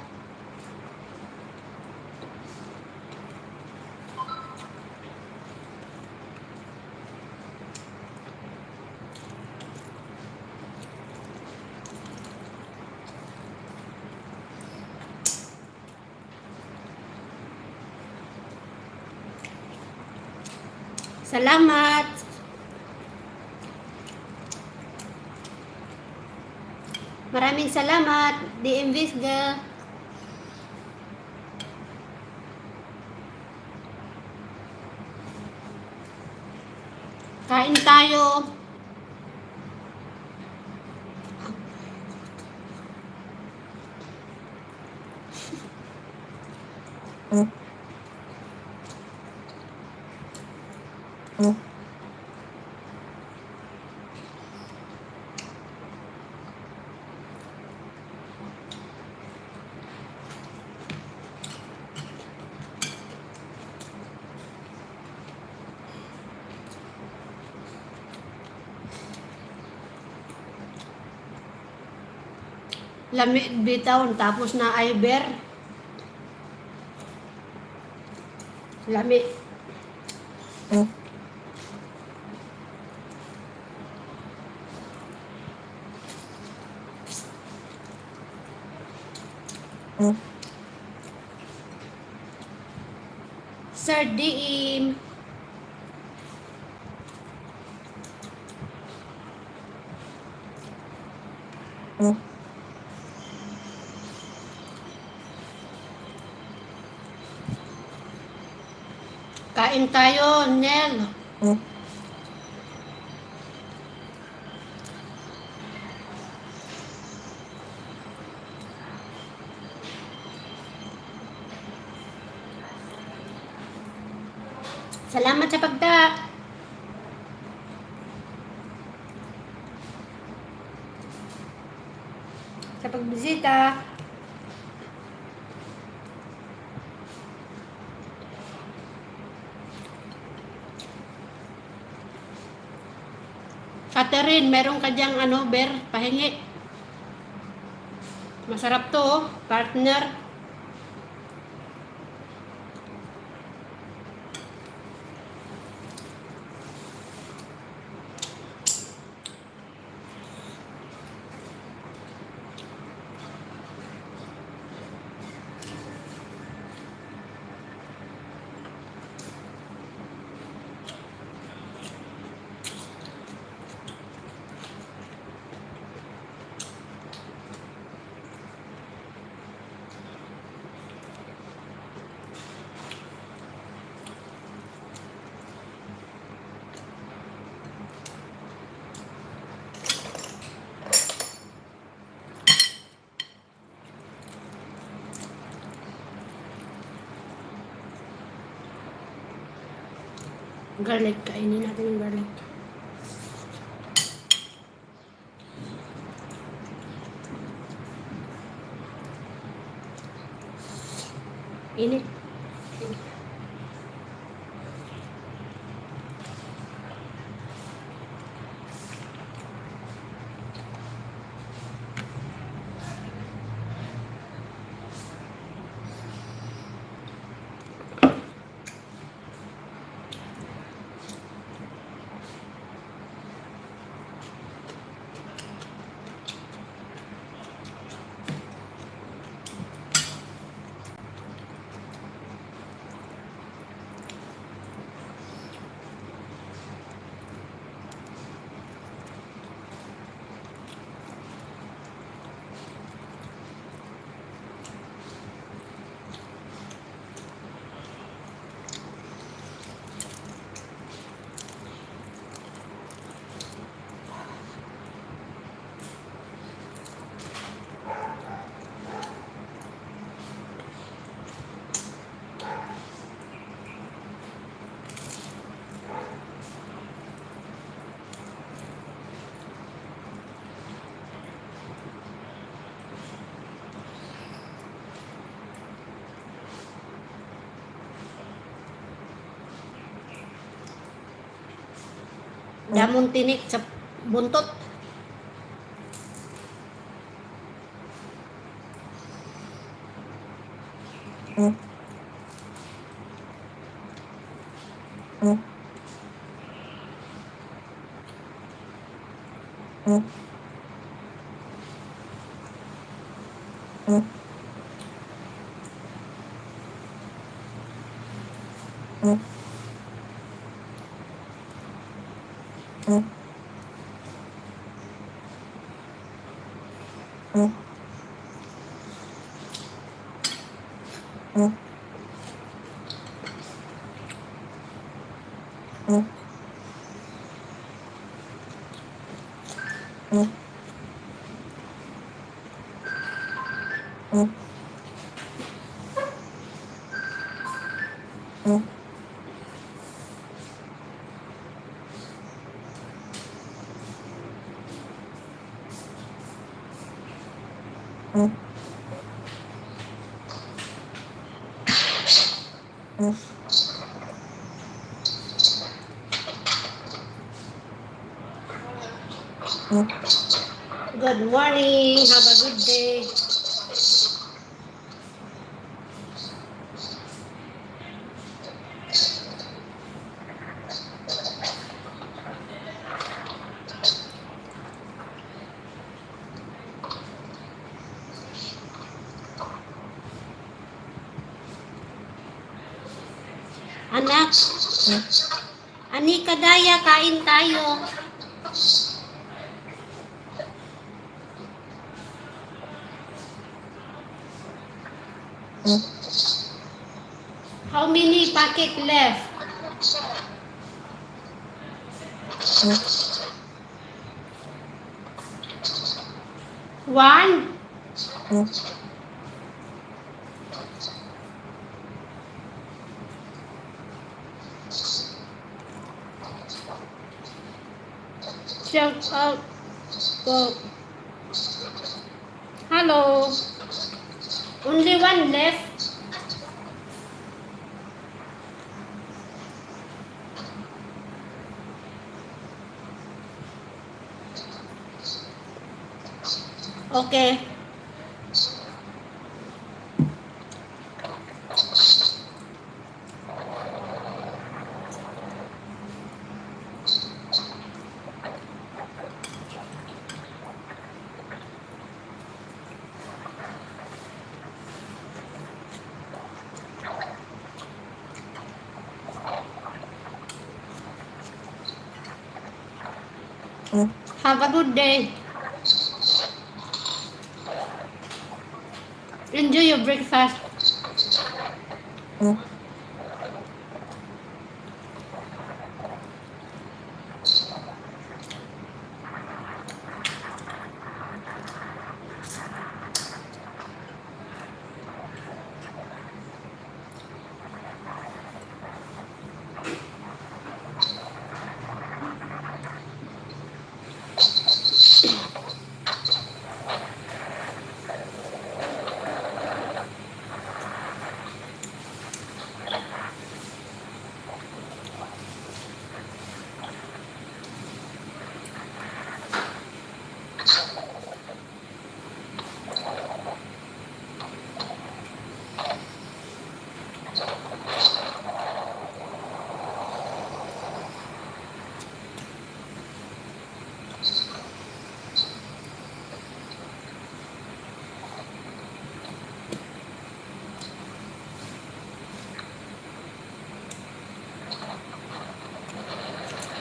Salamat. Maraming salamat, DM Visga. Kain tayo. Lamig bitaw, tapos na Iber. Lamig. Sir Diim. Kain tayo, Nel. Salamat sa pagbisita. Catherine, meron ka diyang ano, Ber, pahingi. Masarap to, oh, partner. Garlic, kainin natin yung garlic. Init. Damon tinik sa buntot. Good morning. Have a good day. Anak, Anika Daya, kain tayo. How many packet left? One? Shout out. Go. Hello. Only one left. Okay. Have a good day. Enjoy your breakfast.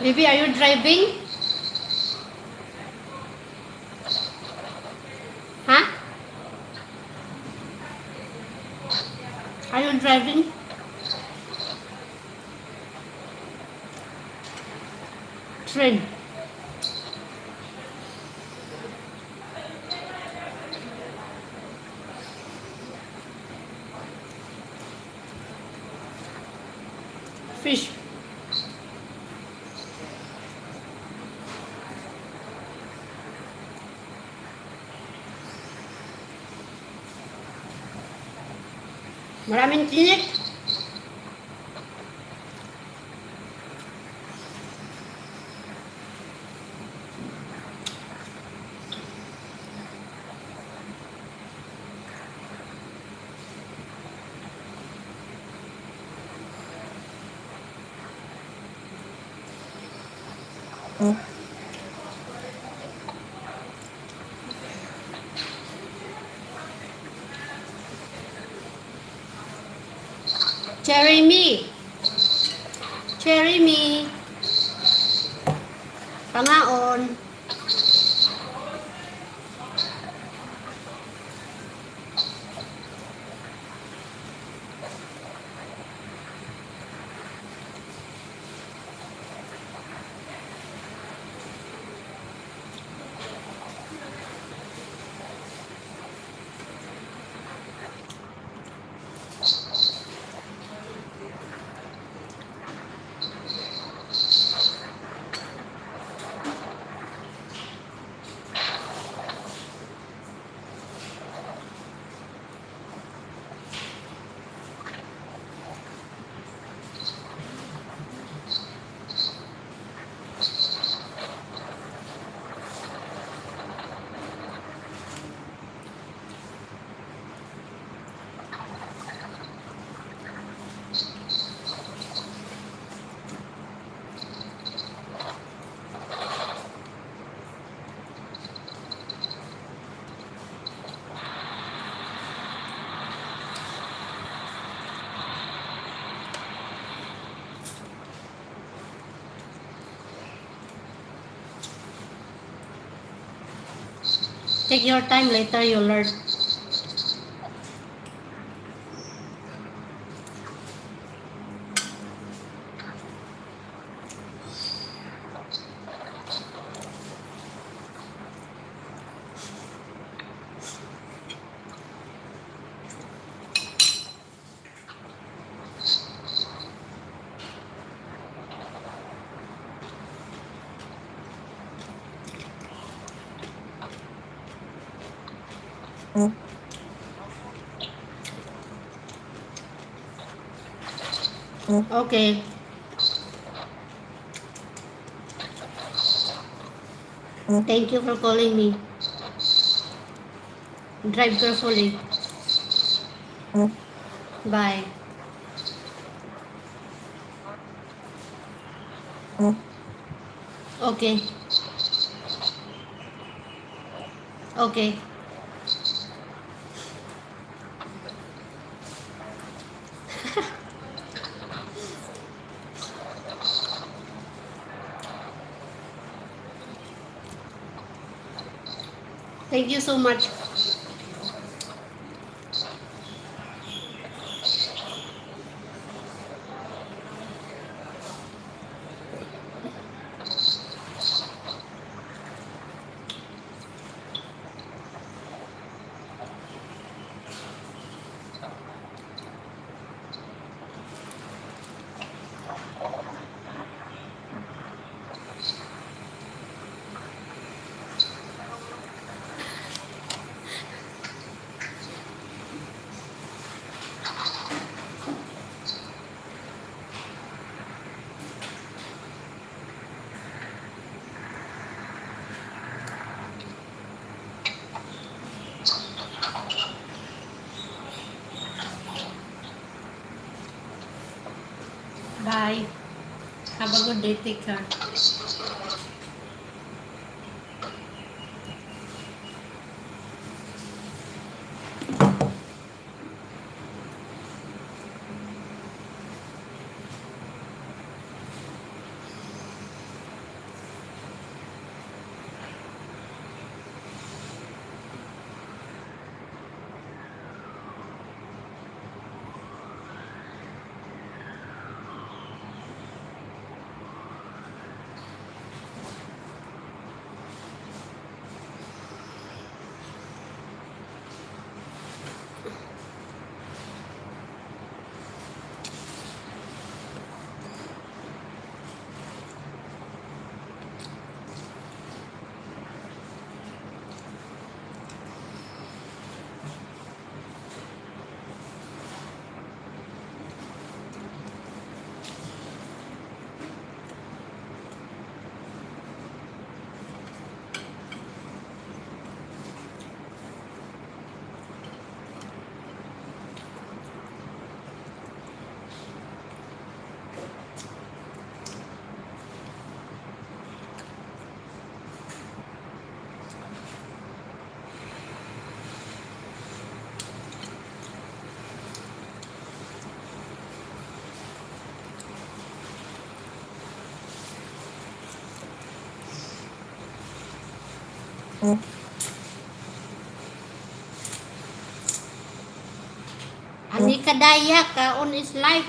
Baby, are you driving? Huh? Are you driving? Train. Fish. Maraming tinik. Jeremy! Jeremy! Pangaon! Take your time, later you learn. Okay. Thank you for calling me. Drive carefully. Bye. Okay. Okay. Thank you so much. Bye. Have a good day. Take care. Anika Daya ka on is life.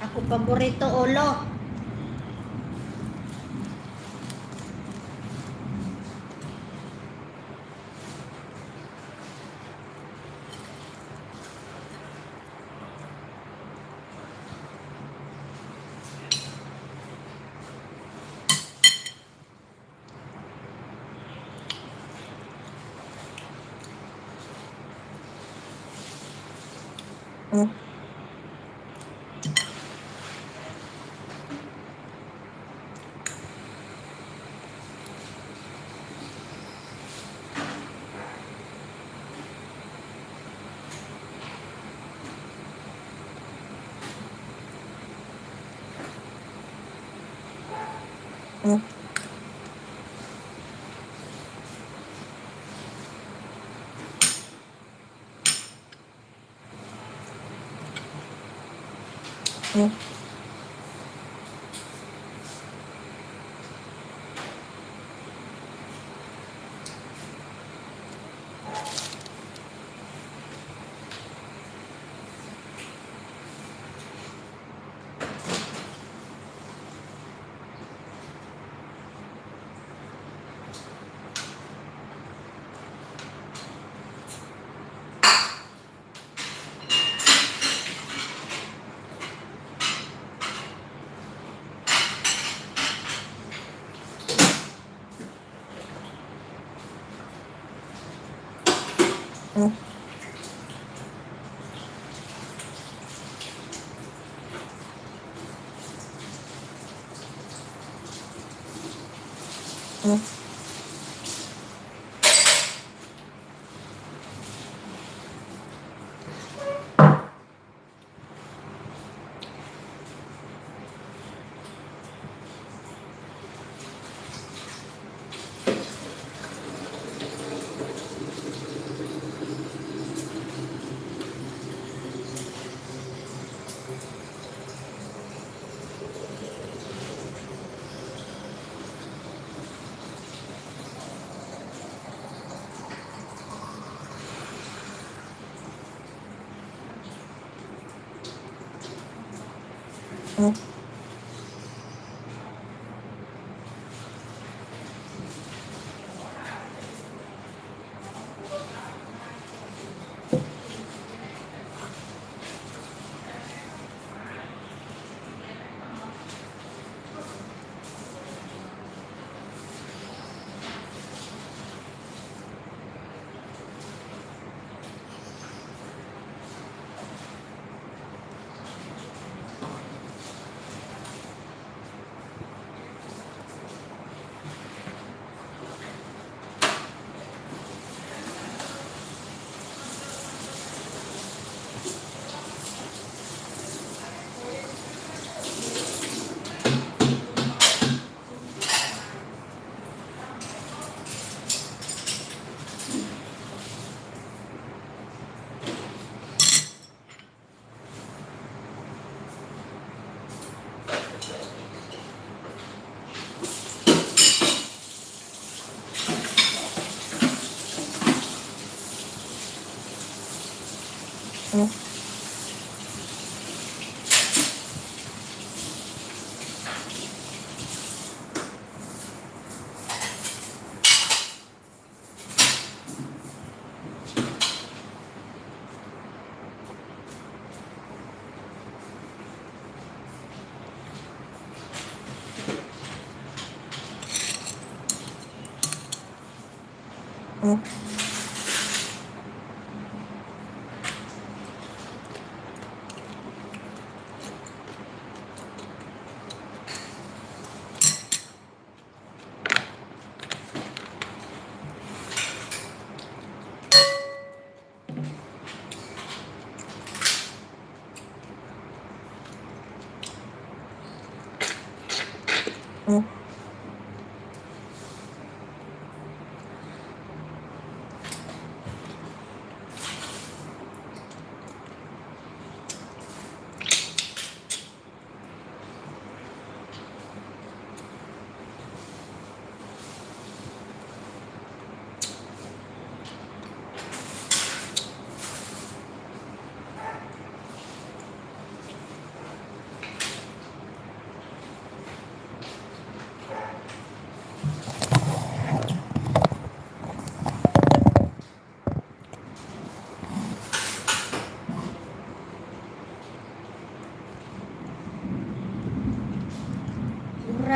Ako paborito ulo.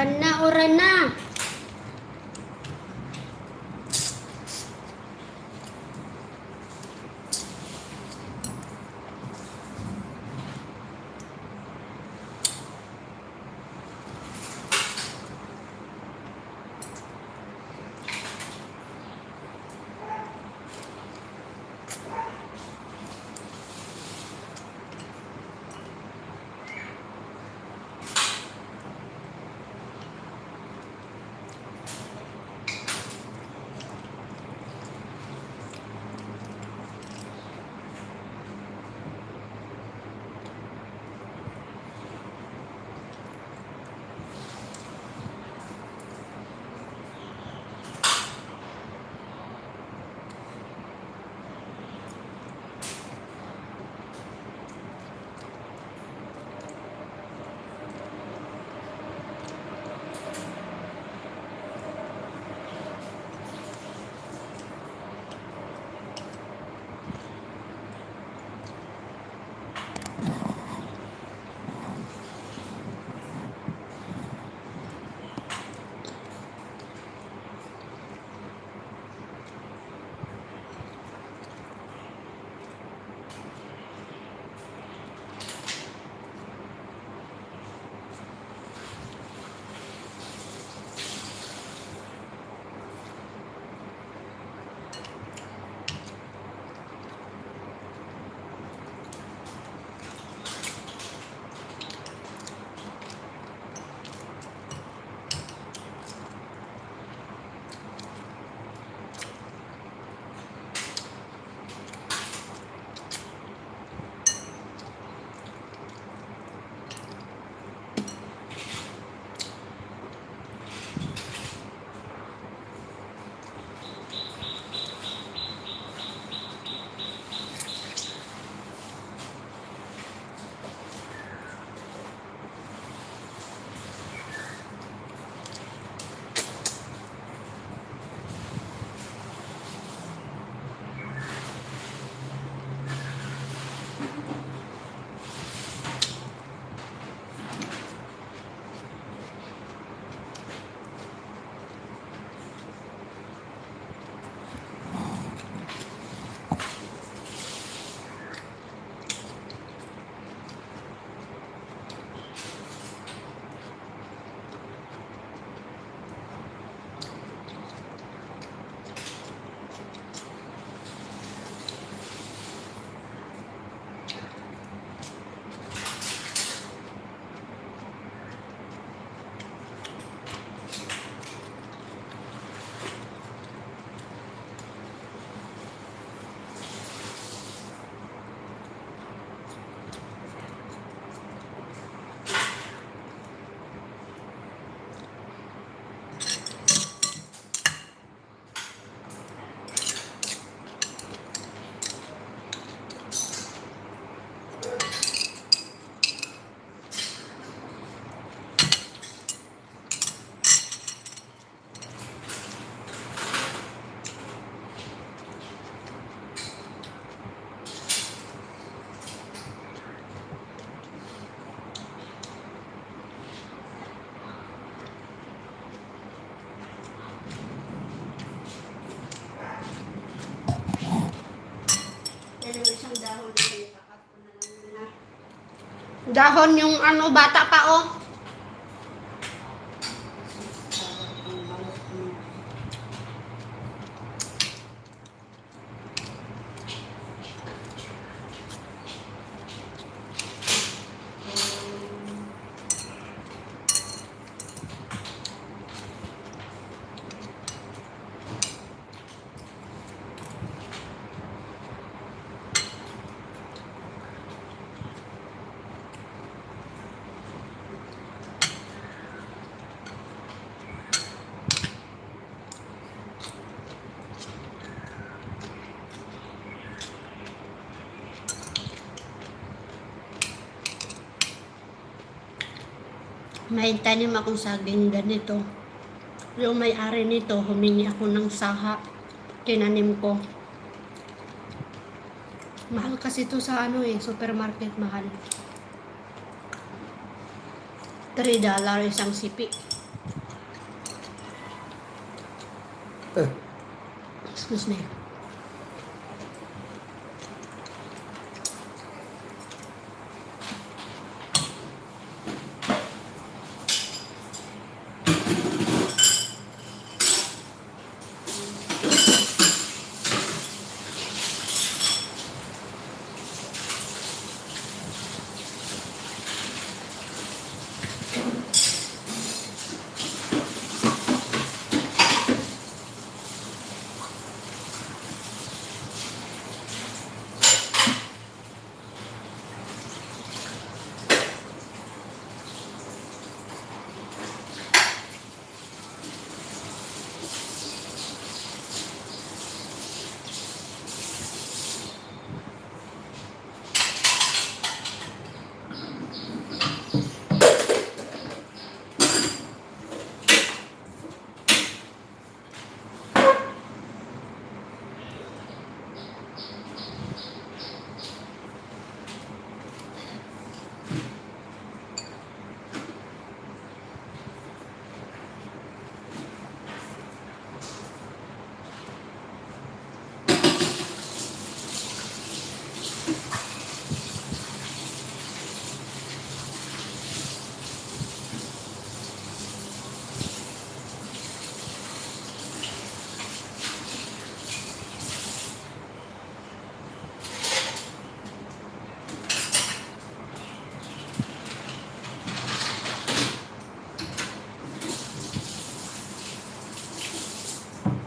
Oran na, oran na. Dahon yung ano, bata pa oh. May tanim akong saging ganito. Yung may-ari nito, humingi ako ng saha. Tinanim ko. Mahal kasi ito sa ano supermarket mahal. $3 isang sipi. Excuse me.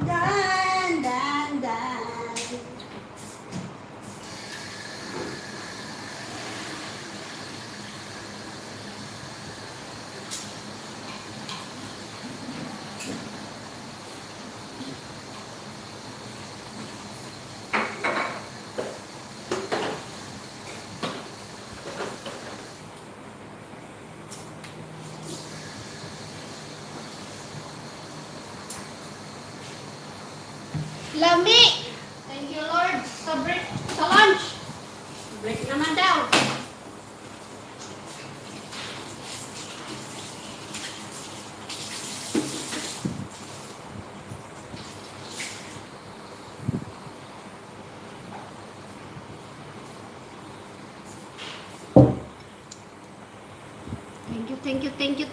Dan, dan, dan. Lami! Thank you, Lord. Sa break, sa lunch. Break naman daw.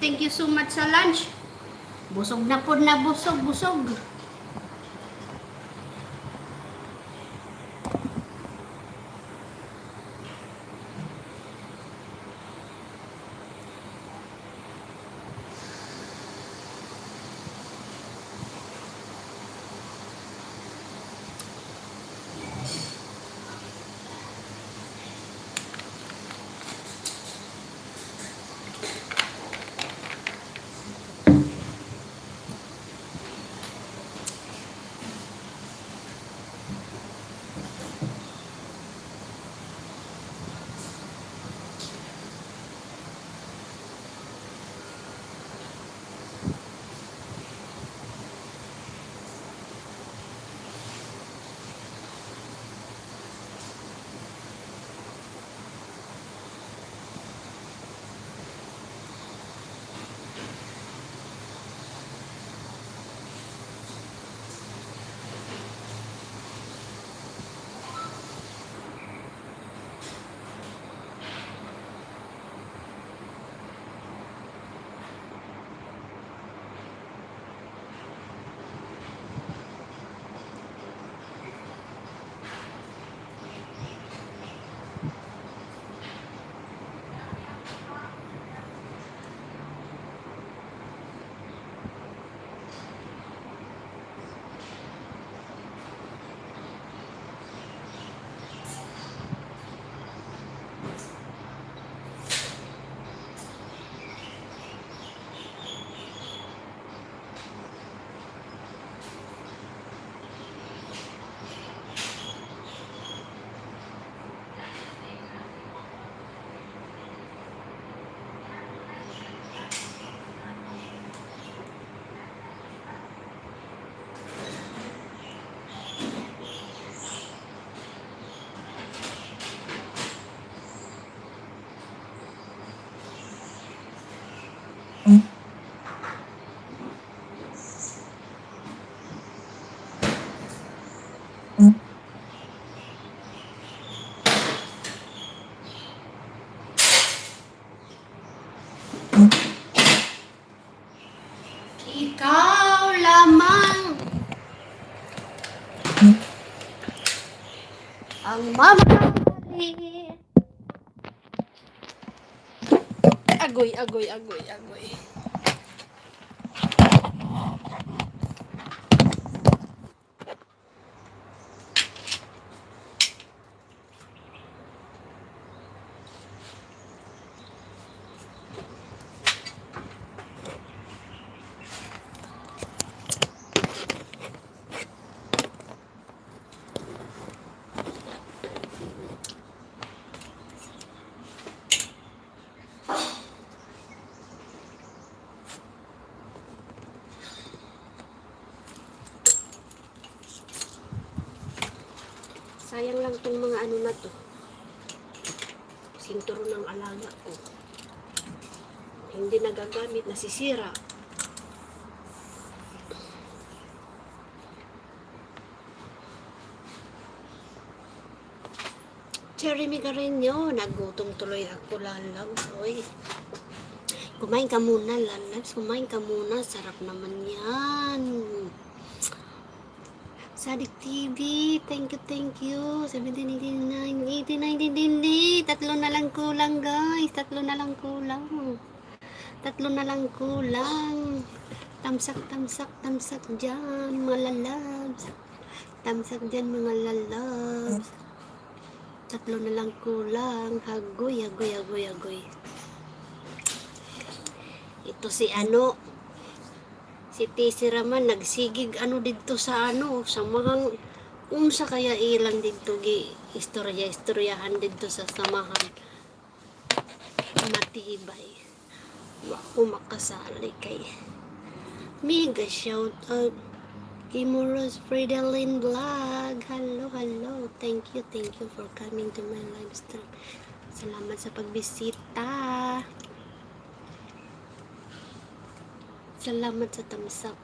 Thank you so much sa lunch. Busog na po na busog. ang mamahalin. Agoy, agoy, agoy, agoy. Sayang lang tong mga ano na to. Sinturo ng alaga ko. Hindi nagagamit, nasisira. Jeremy Carreño, nagutom tuloy ako, lalabs. Oy. Kumain ka muna, lalabs. Kumain ka muna. Sarap naman yan. Sadik TV, thank you. 1789, 89, tatlo na lang kulang, guys. Tatlo na lang kulang. Tamsak dyan, mga lalabs. Tamsak dyan, mga lalabs. Tatlo na lang kulang. Agoy. Ito si si TC Raman nagsigig dito sa sa mahang unsa kaya ilang dito gi istoryahan dito sa samahan matibay. Ako makasali kay mega shout out Kimuros Fridelin Vlog. Hello. Thank you for coming to my live stream. Salamat sa pagbisita. Salamat sa thumbs up.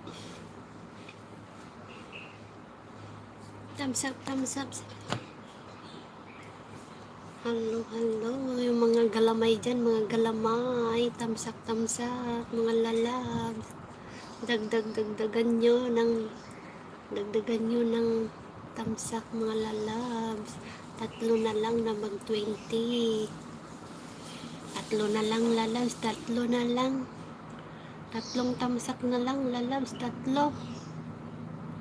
Thumbs up. Hello. Yung mga galamay dyan, mga galamay. Thumbs up. Mga lalabs. Dagdagan nyo ng thumbs up, mga lalabs. Tatlo na lang na mag-20. Tatlo na lang, lalabs. Tatlo na lang. Tatlong tamsak na lang, lalabs, tatlo.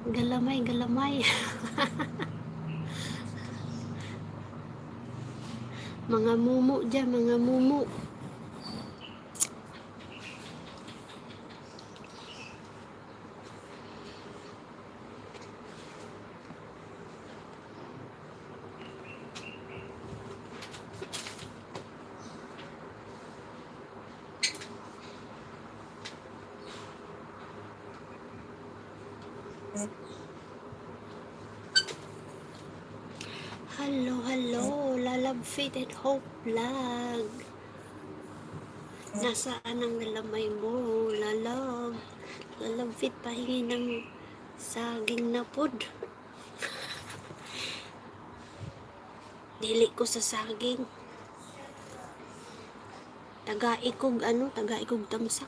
Galamay. Mga mumu dyan, mga mumu. Hello, Lalab Fit and Hope Vlog. Nasaan ang galamay mo, Lalab? Lalab Fit, pahingi ng saging na pod. Dili ko sa saging. Taga-ikog tamsak.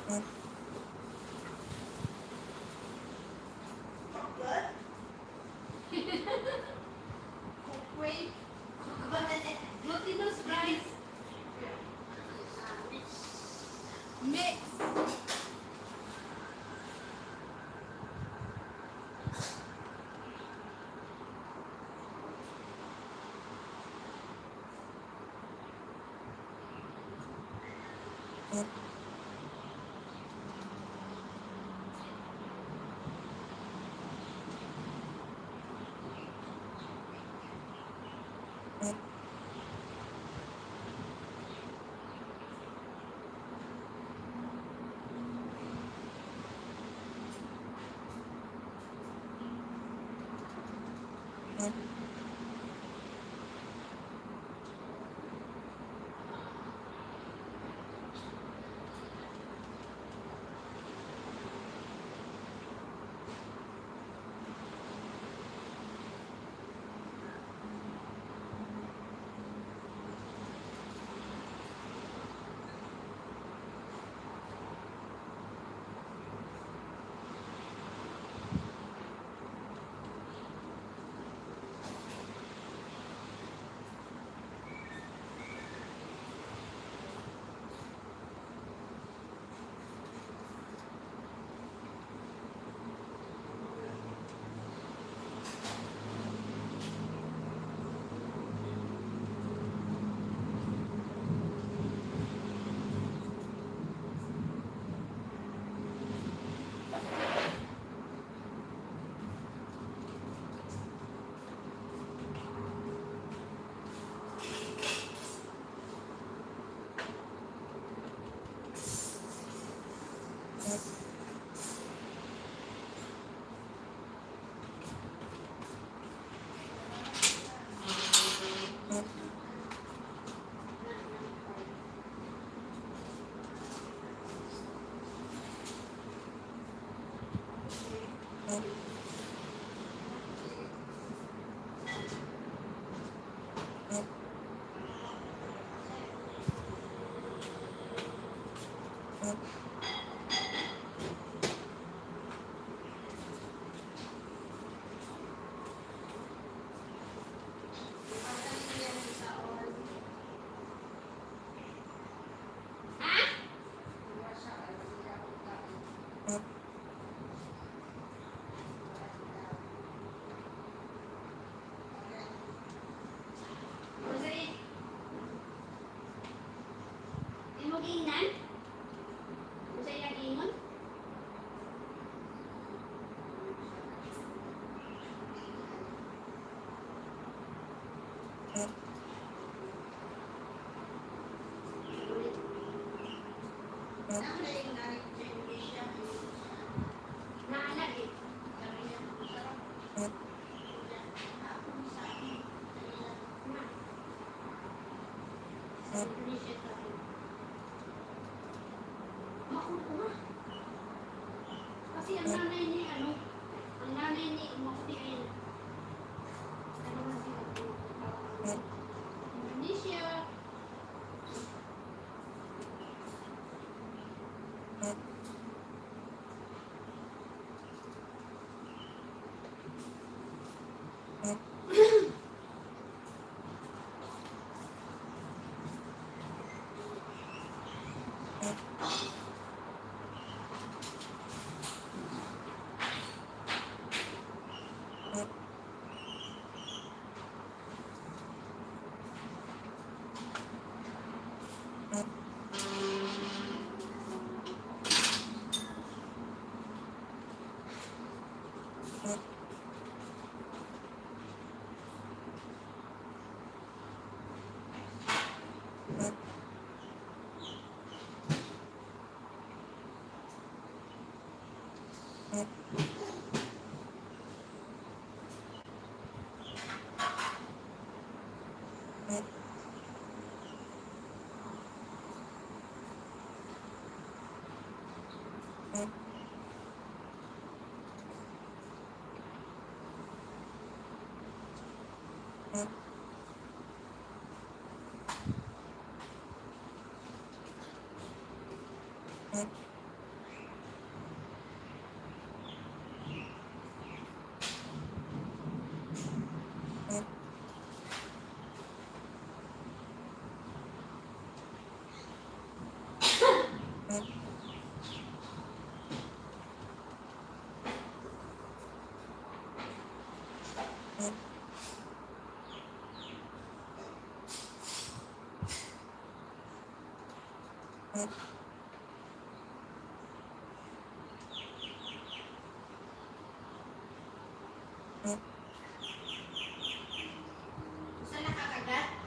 Wait. Glutinous rice. Mix. Imong ingnan? Sa iyang ingon? Naanak eh. Kasi ang nanay ni ano, ang nanay ni Mokti ay ano man sila, Indonesia. Saan nakakagat?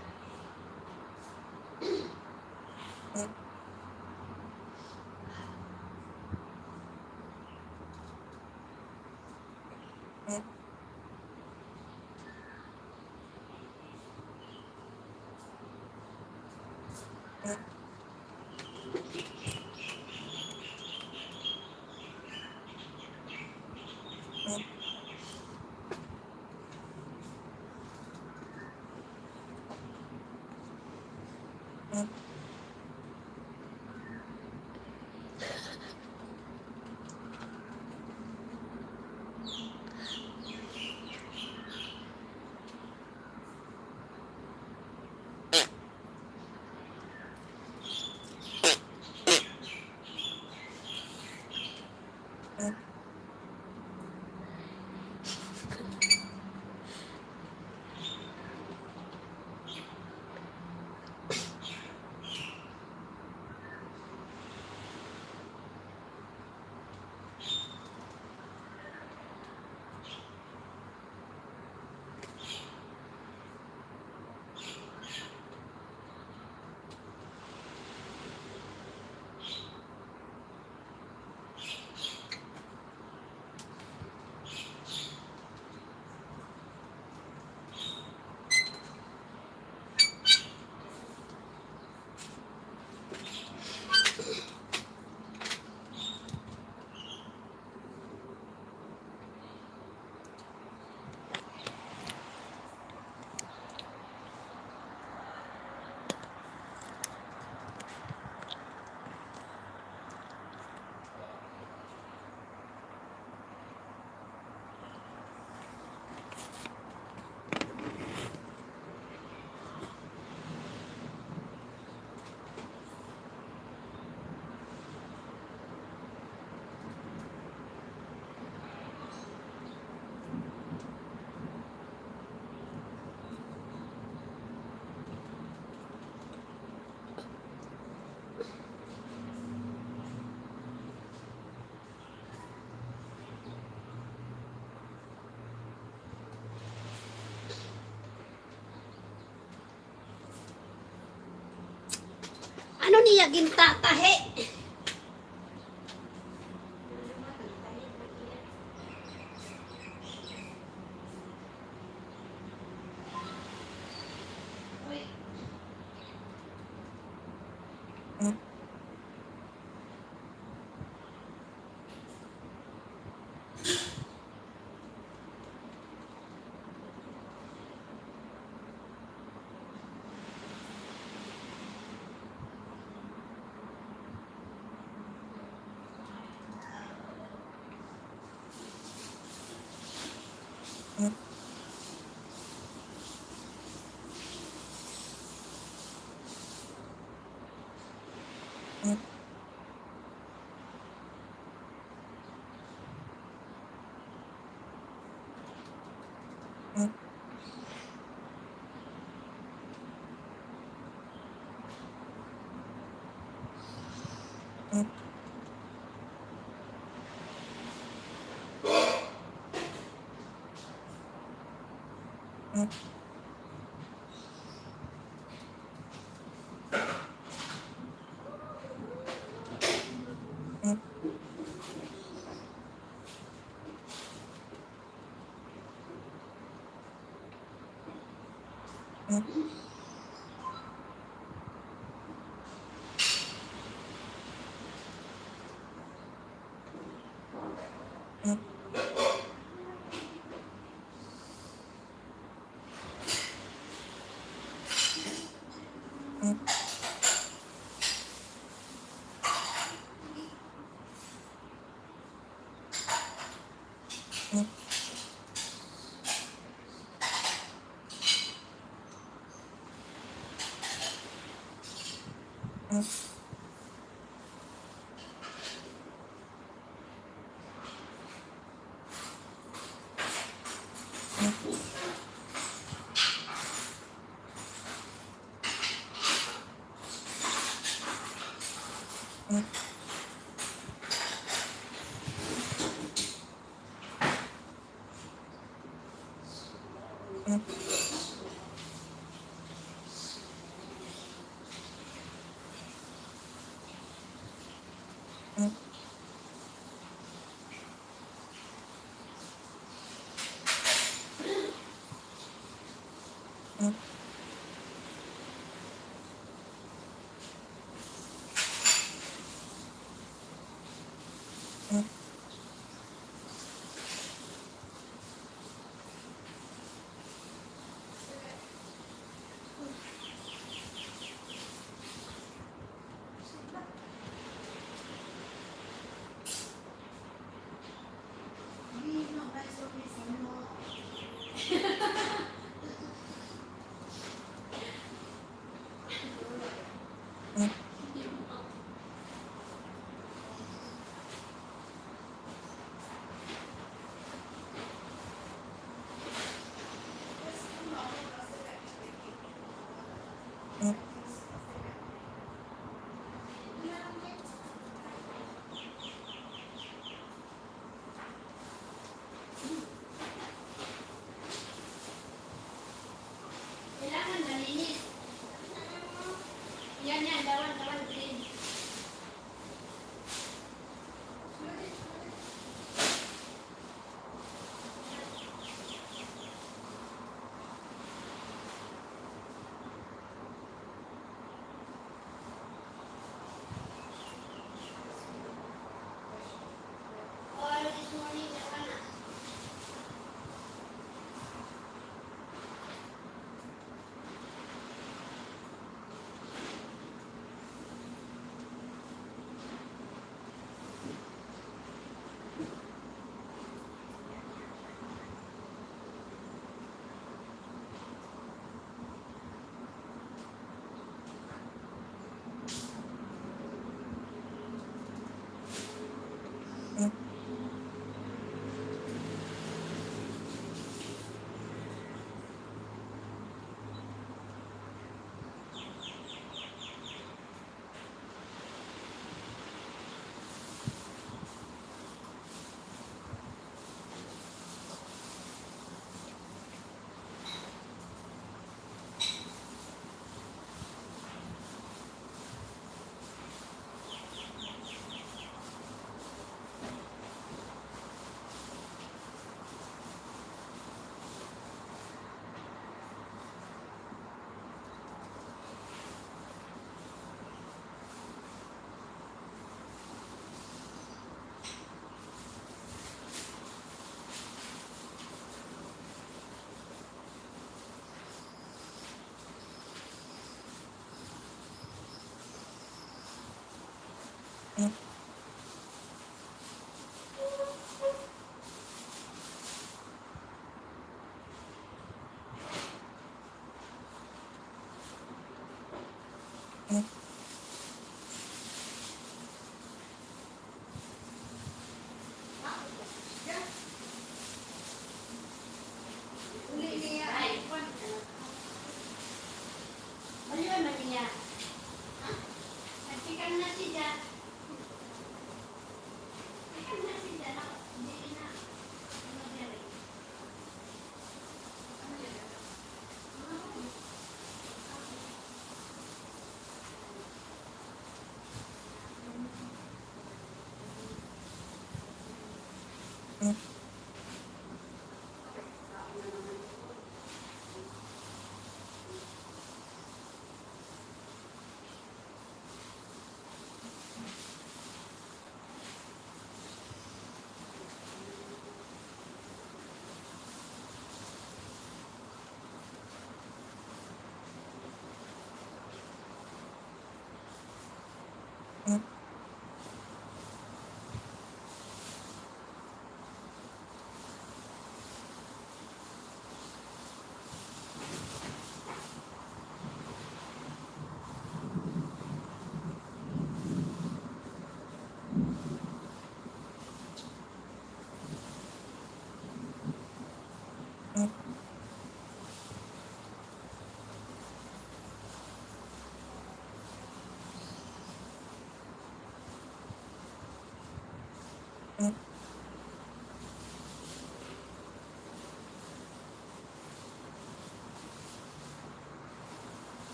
Ano niya gintatahe? Kailangan malinis. Yan, dawan, clean. Oh, this morning, dawan na.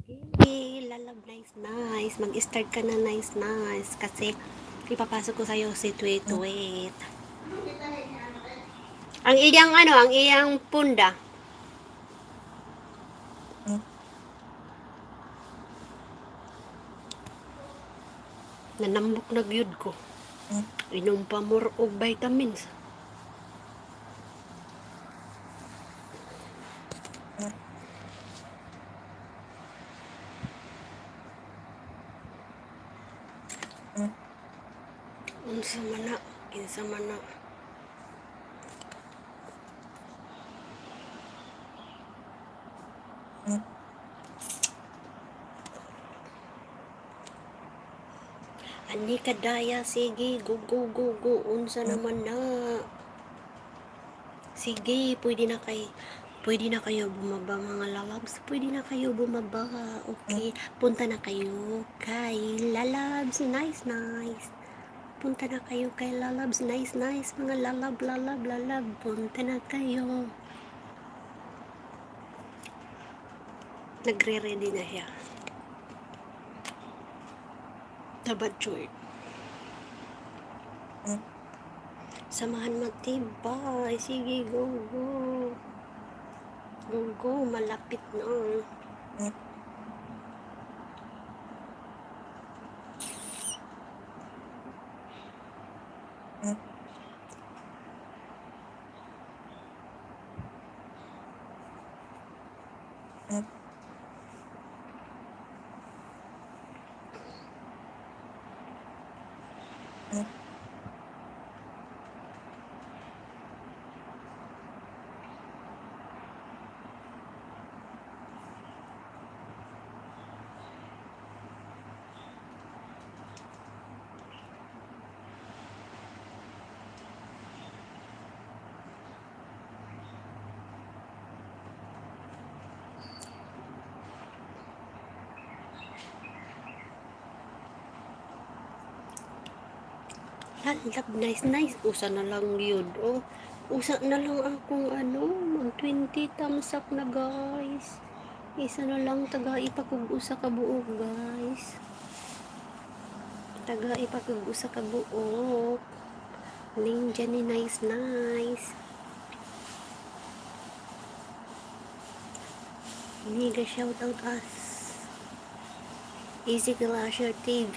Sige, lalab, nice, nice. Mag-start ka na, nice, nice. Kasi, ipapasok ko sa'yo si Tweet, Tweet. Ang iyang ano, ang iyang punda. Nanambok na gyud ko. Inom pa more og vitamins. Unsa man na, kinsa man na. Ani kadaya, sige, go, go, go, go. Unsa naman na. Sige, pwede na kayo bumaba mga lalabs. Pwede na kayo bumaba. Okay, punta na kayo kay lalabs. Nice, nice. Punta na kayo kay lalabs. Nice, nice. Mga lalab, lalab, lalab. Punta na kayo. Nagre-ready na siya. Tabad choy. Samahan matibay. Sige, go, go. Go, go. Malapit na. Lalab, nice, nice. Usa na lang yun. Oh, usa na lang akong ano, mag 20 thumbs up na guys. Isa na lang taga ipakug usa ka buok guys. Taga ipakug usa ka buok. Ninja ni nice, nice. Mega shoutout us. Easy Clasher TV.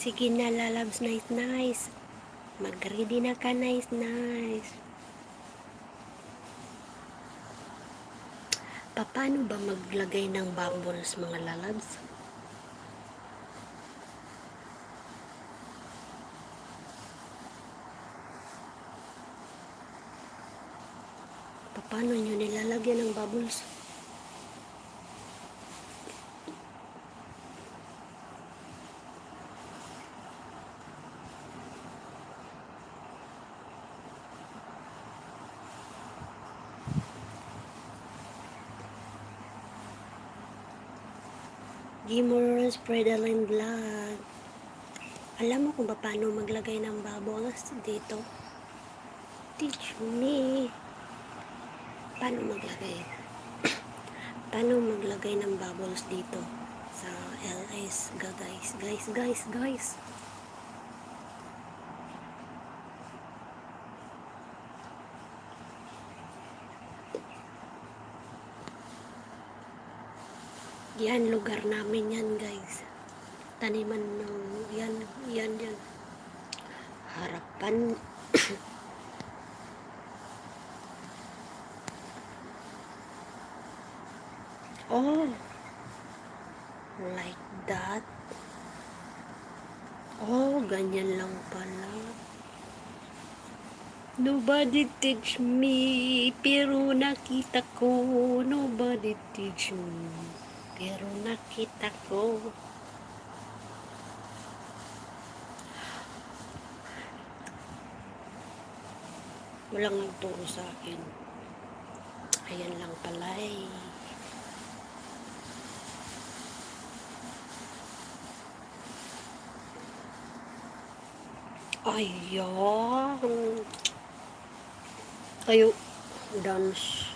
Sige na lalabs, nice, nice. Mag-ready na ka, nice, nice. Paano ba maglagay ng bubbles mga lalabs? Paano nyo nilalagyan ng bubbles? Gimor Spreadaline Vlog. Alam mo kung paano maglagay ng bubbles dito? Teach me. Paano maglagay? Paano maglagay ng bubbles dito sa LS, guys. Yan, lugar namin yan, guys. Taniman ng, yan. Harapan. Oh, like that. Oh, ganyan lang pala. Nobody teach me, pero nakita ko. Nobody teach me, pero nakita ko. Walang nagturo sa akin. Ayan lang pala eh. Ayan. Ayo, dance.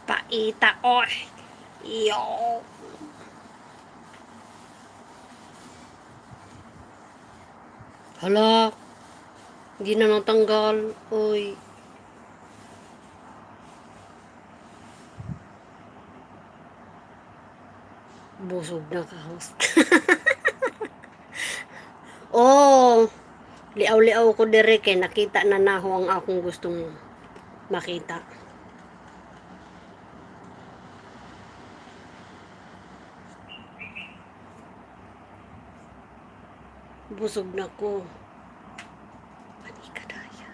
Paita, oy. Yo. Hala. Hindi na natanggal. Oy. Busog na kahos. Oh. Liaw-liaw ko dire kay nakita na naho ang akong gustong makita. Busog na ko. Ani ka daya.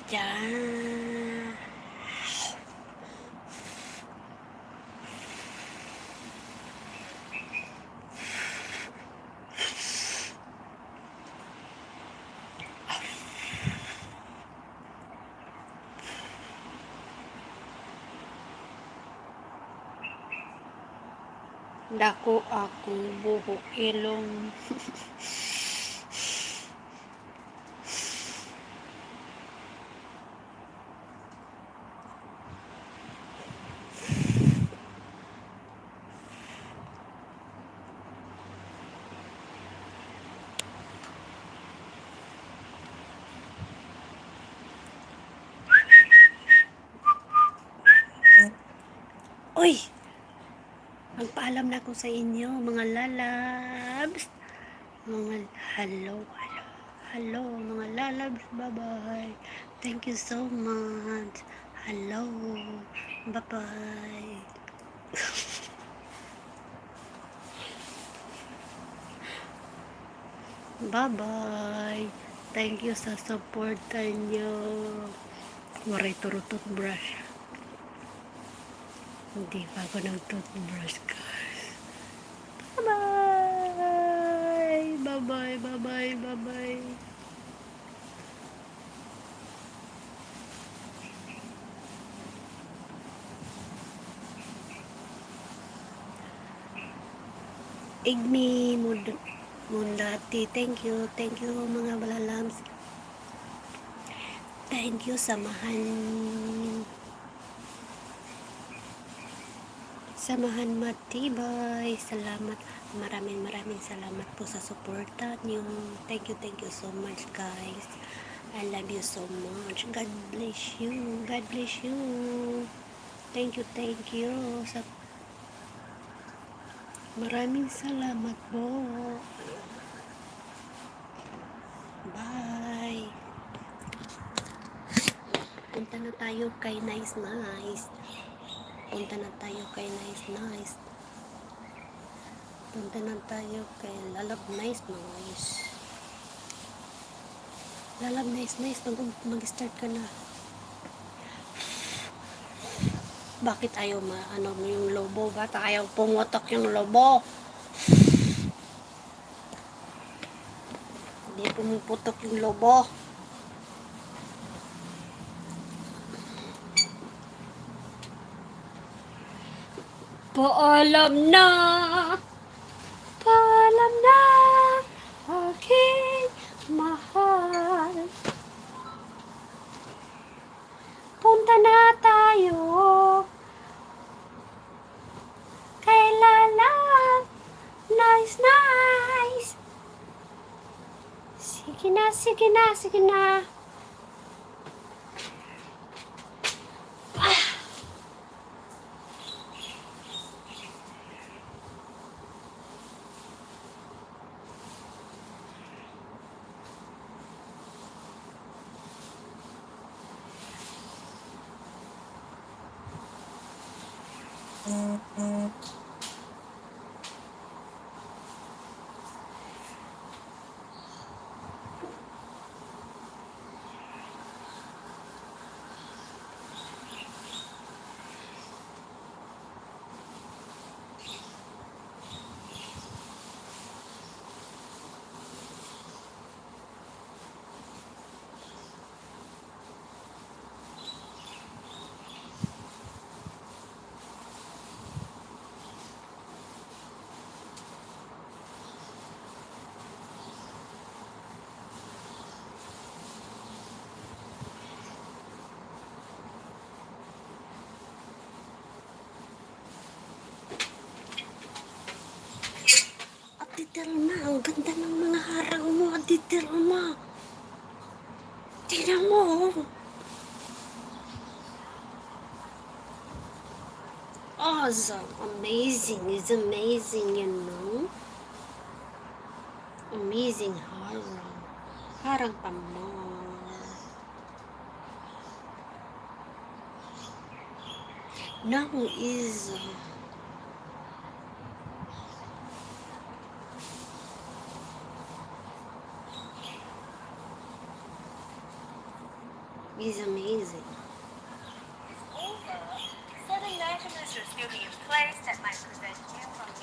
Diyan. Dako akong buhok ilong. Uy! Magpaalam na ako sa inyo, mga lalabs. Hello, mga lalabs. Bye-bye. Thank you so much. Hello. Bye-bye. Bye-bye. Thank you sa support nyo. Waray turo toothbrush. Hindi pa ako nag-toothbrush, guys. Bye-bye! Bye-bye! Igmi Mundati, thank you mga balalams. Thank you, samahan matibay. Salamat, maraming salamat po sa suporta niyo. Thank you so much, guys. I love you so much. God bless you. Thank you sa maraming salamat po. Bye. Punta na tayo kay Nice. Punta na tayo kay Nice. Punta na tayo kay Lalab Nice mga guys. Lalab Nice, mag-start ka na. Bakit ayaw ano mo yung lobo? Ba't ayaw pumutok yung lobo? Hindi pumuputok yung lobo. Paalam na! Paalam na! Aking mahal. Punta na tayo kay Lalab Nice Nice. Sige na, sige na, sige na. Ate Telma, ang ganda ng mga harang mo, Ate Telma. Tingnan mo. Awesome. Amazing. It's amazing, you know. Amazing harang. Harang pa mo. Now is... is amazing.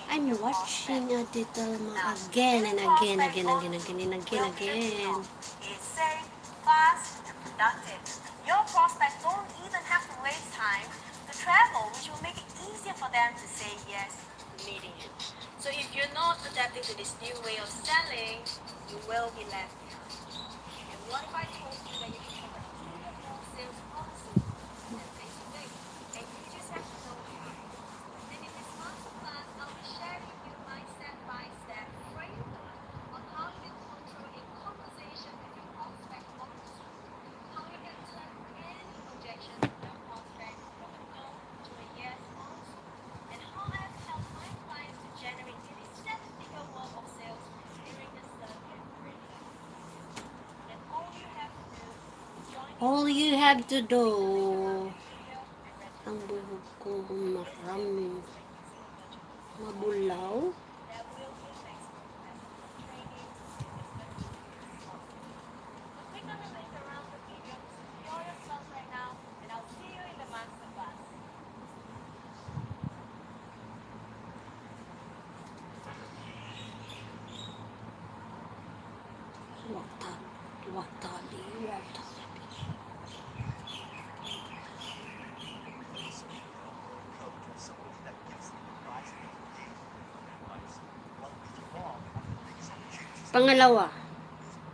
I'm watching Ate Telma again and again. It's safe, fast, and productive. Your prospects don't even have to waste time to travel, which will make it easier for them to say yes to meeting you. So if you're not adapting to this new way of selling, you will be left behind. And what if I told you that you can have a more sales policy and face to face, and you just have to know how? And in this masterclass, I'll be sharing you my step-by-step framework on how you can control a conversation with your prospect on the phone, how you can turn any objection from your prospect from a no to a yes also, and how I have helped my clients to generate nearly 7-figure worth of sales during the circuit breaker. And all you have to do is join me All you have to do. and register. Ang buhok ko marami. Mabulaw. There will be a Facebook message training. It's going to be awesome. So click on the link around the video to secure yourself right now, and I'll see you in the masterclass. Watabi.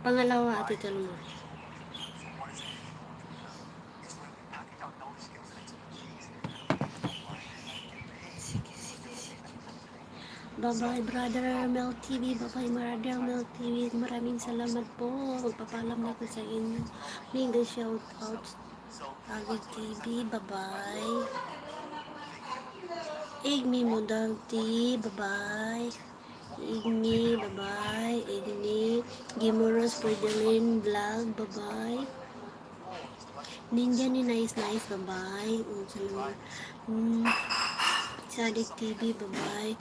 Pangalawa, Ate Telma. Bye-bye, Brother Mel TV. Bye-bye, Brother Mel TV. Maraming salamat po. Magpapalam na ko sa inyo. Mega shoutouts. Ali TV. Bye-bye. Igmi Modal T. Bye-bye. Igni. Bye-bye. Igni. Gimuros Pwedalin Vlog. Bye-bye. Ninja ni Nice. Bye-bye. Sadik TV. Bye-bye.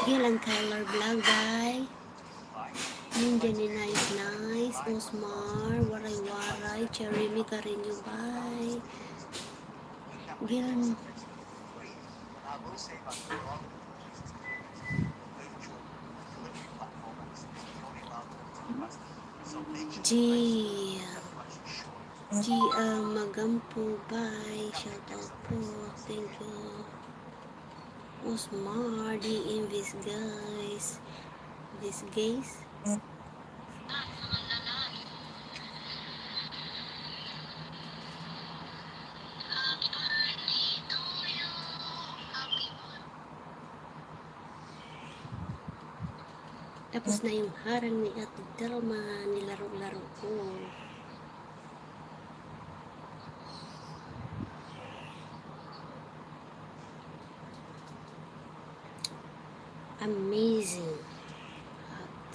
Gilang Color Vlog, bye. Ninja ni Nice Nice, Osmar, Waray Waray, Cheremy Carino, bye. Gil, G, Magampo, bye. Shout out po, thank you. Osmar, DM this guys. This guys. Tapos na yung harang ni Ate Delma, nilaro-laro ko. Amazing. Hot.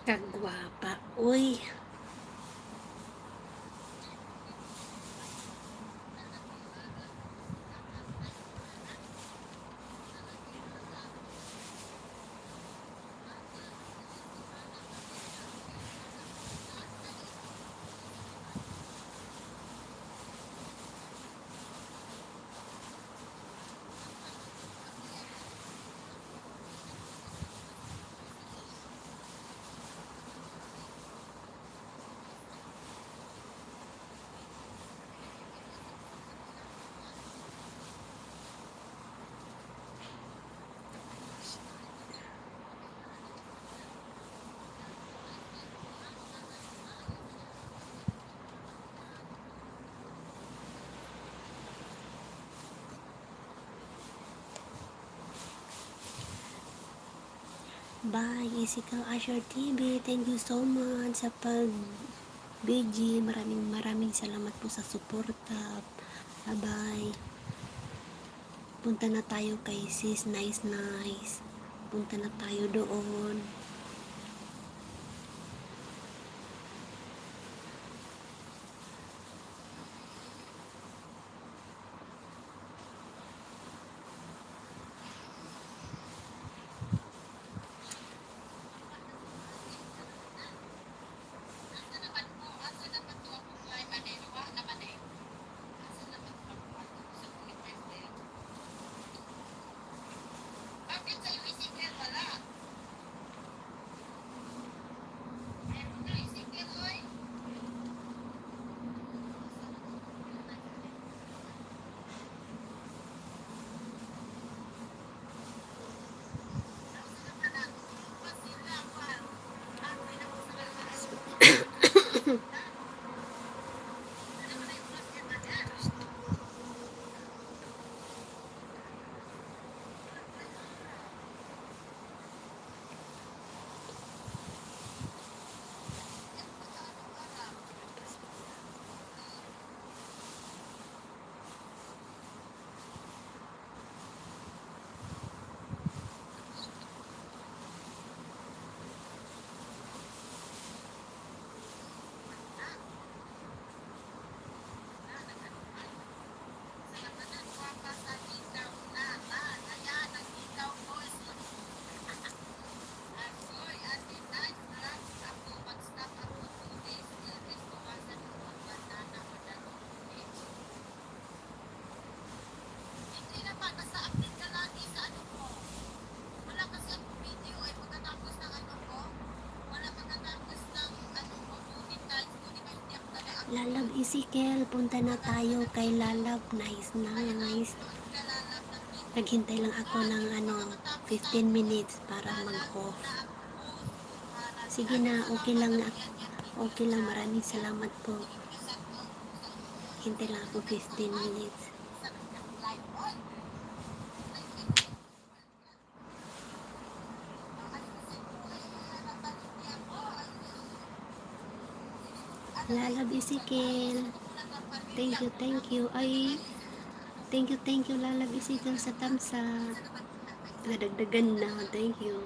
Kagwapa. Uy. Bye, Isikal Asher TV. Thank you so much sa pag-BG. Maraming salamat po sa suporta. Bye-bye. Punta na tayo kay Sis Nice Nice. Punta na tayo doon. Lalab Ezekiel, punta na tayo kay Lalab. Nice, nice. Naghintay lang ako ng 15 minutes para mag-off. Sige na, okay lang na. Okay lang, maraming salamat po. Hintay lang ako 15 minutes. Lalab Ezekiel. Thank you. Ay, thank you Lalab Ezekiel sa thumbs up. Nadagdagan na, thank you.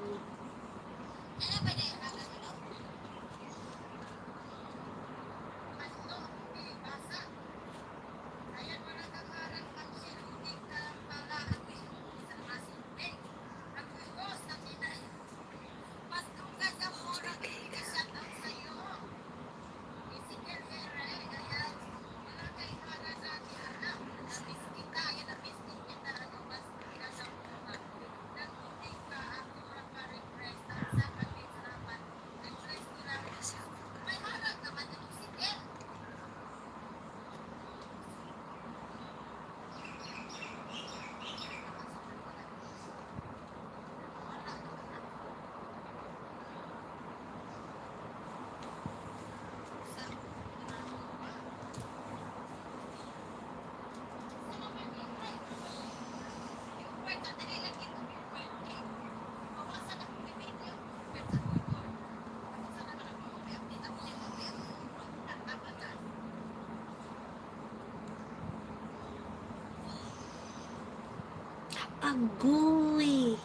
Agoy!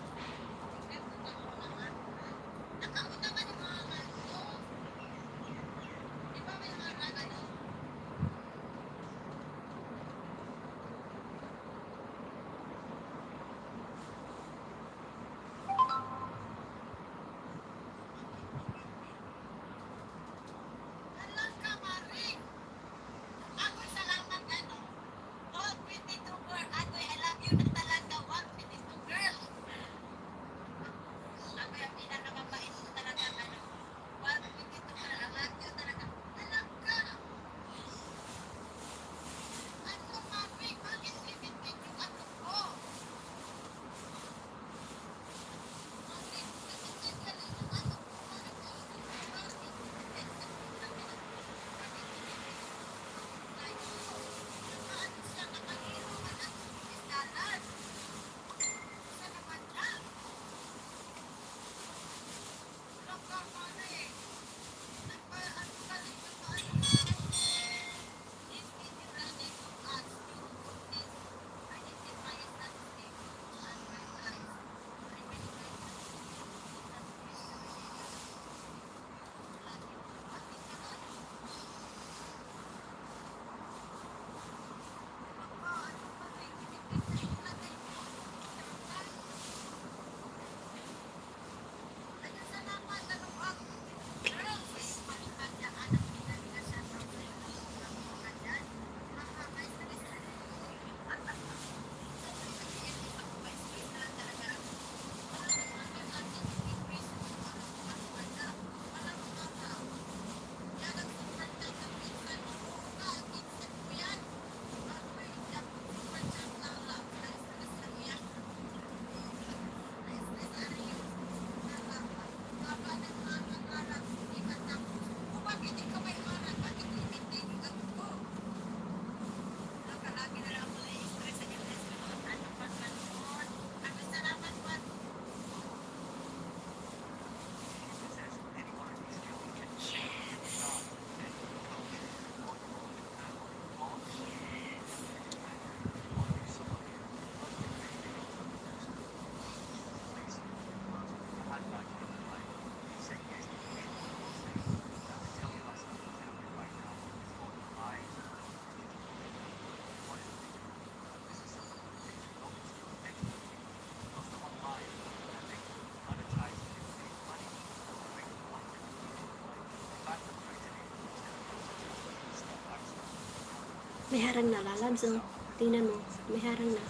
May harang na lalabs, oh. Tingnan mo, may harang na.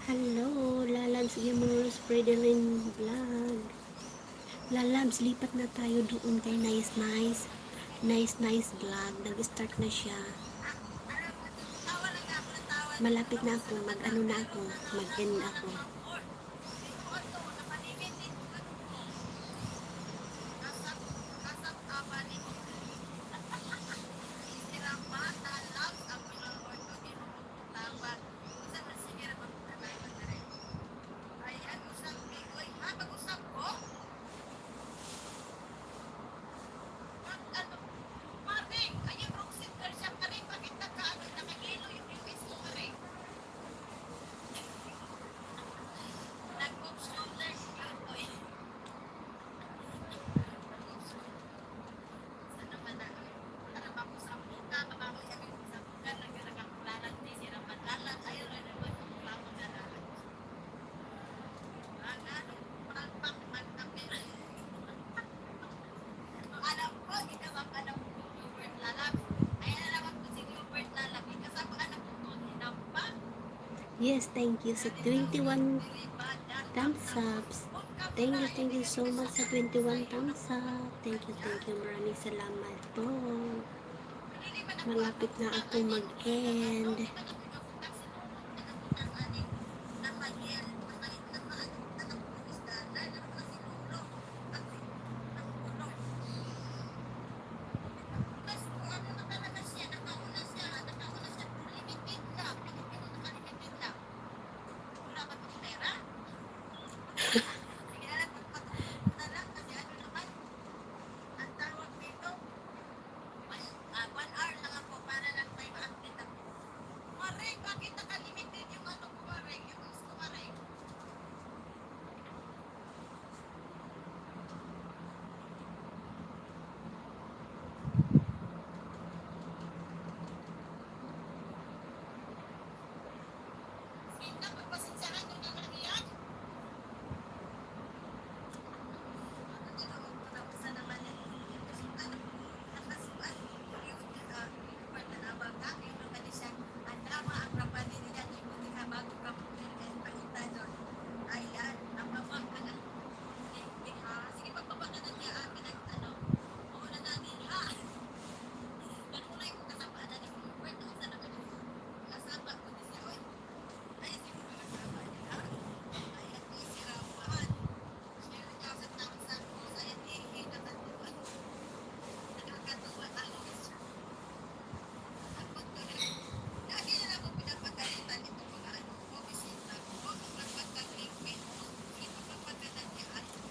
Hello, Lalabs Gimos, Frederin Vlog. Lalabs, lipat na tayo doon kay Nice Vlog. Nag-start na siya. Malapit na ako, mag-ano na ako, mag-end ako. Yes, thank you sa 21 thumbs ups. Thank you so much sa 21 thumbs up. Thank you. Maraming salamat po. Malapit na ako mag-end.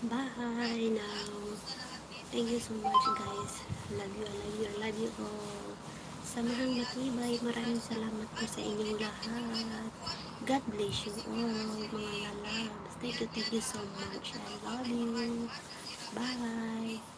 Bye now. Thank you so much guys. I love you all. Samahang matibay. Maraming salamat po sa inyong lahat. God bless you all, mga lalabs. Thank you so much. I love you. Bye.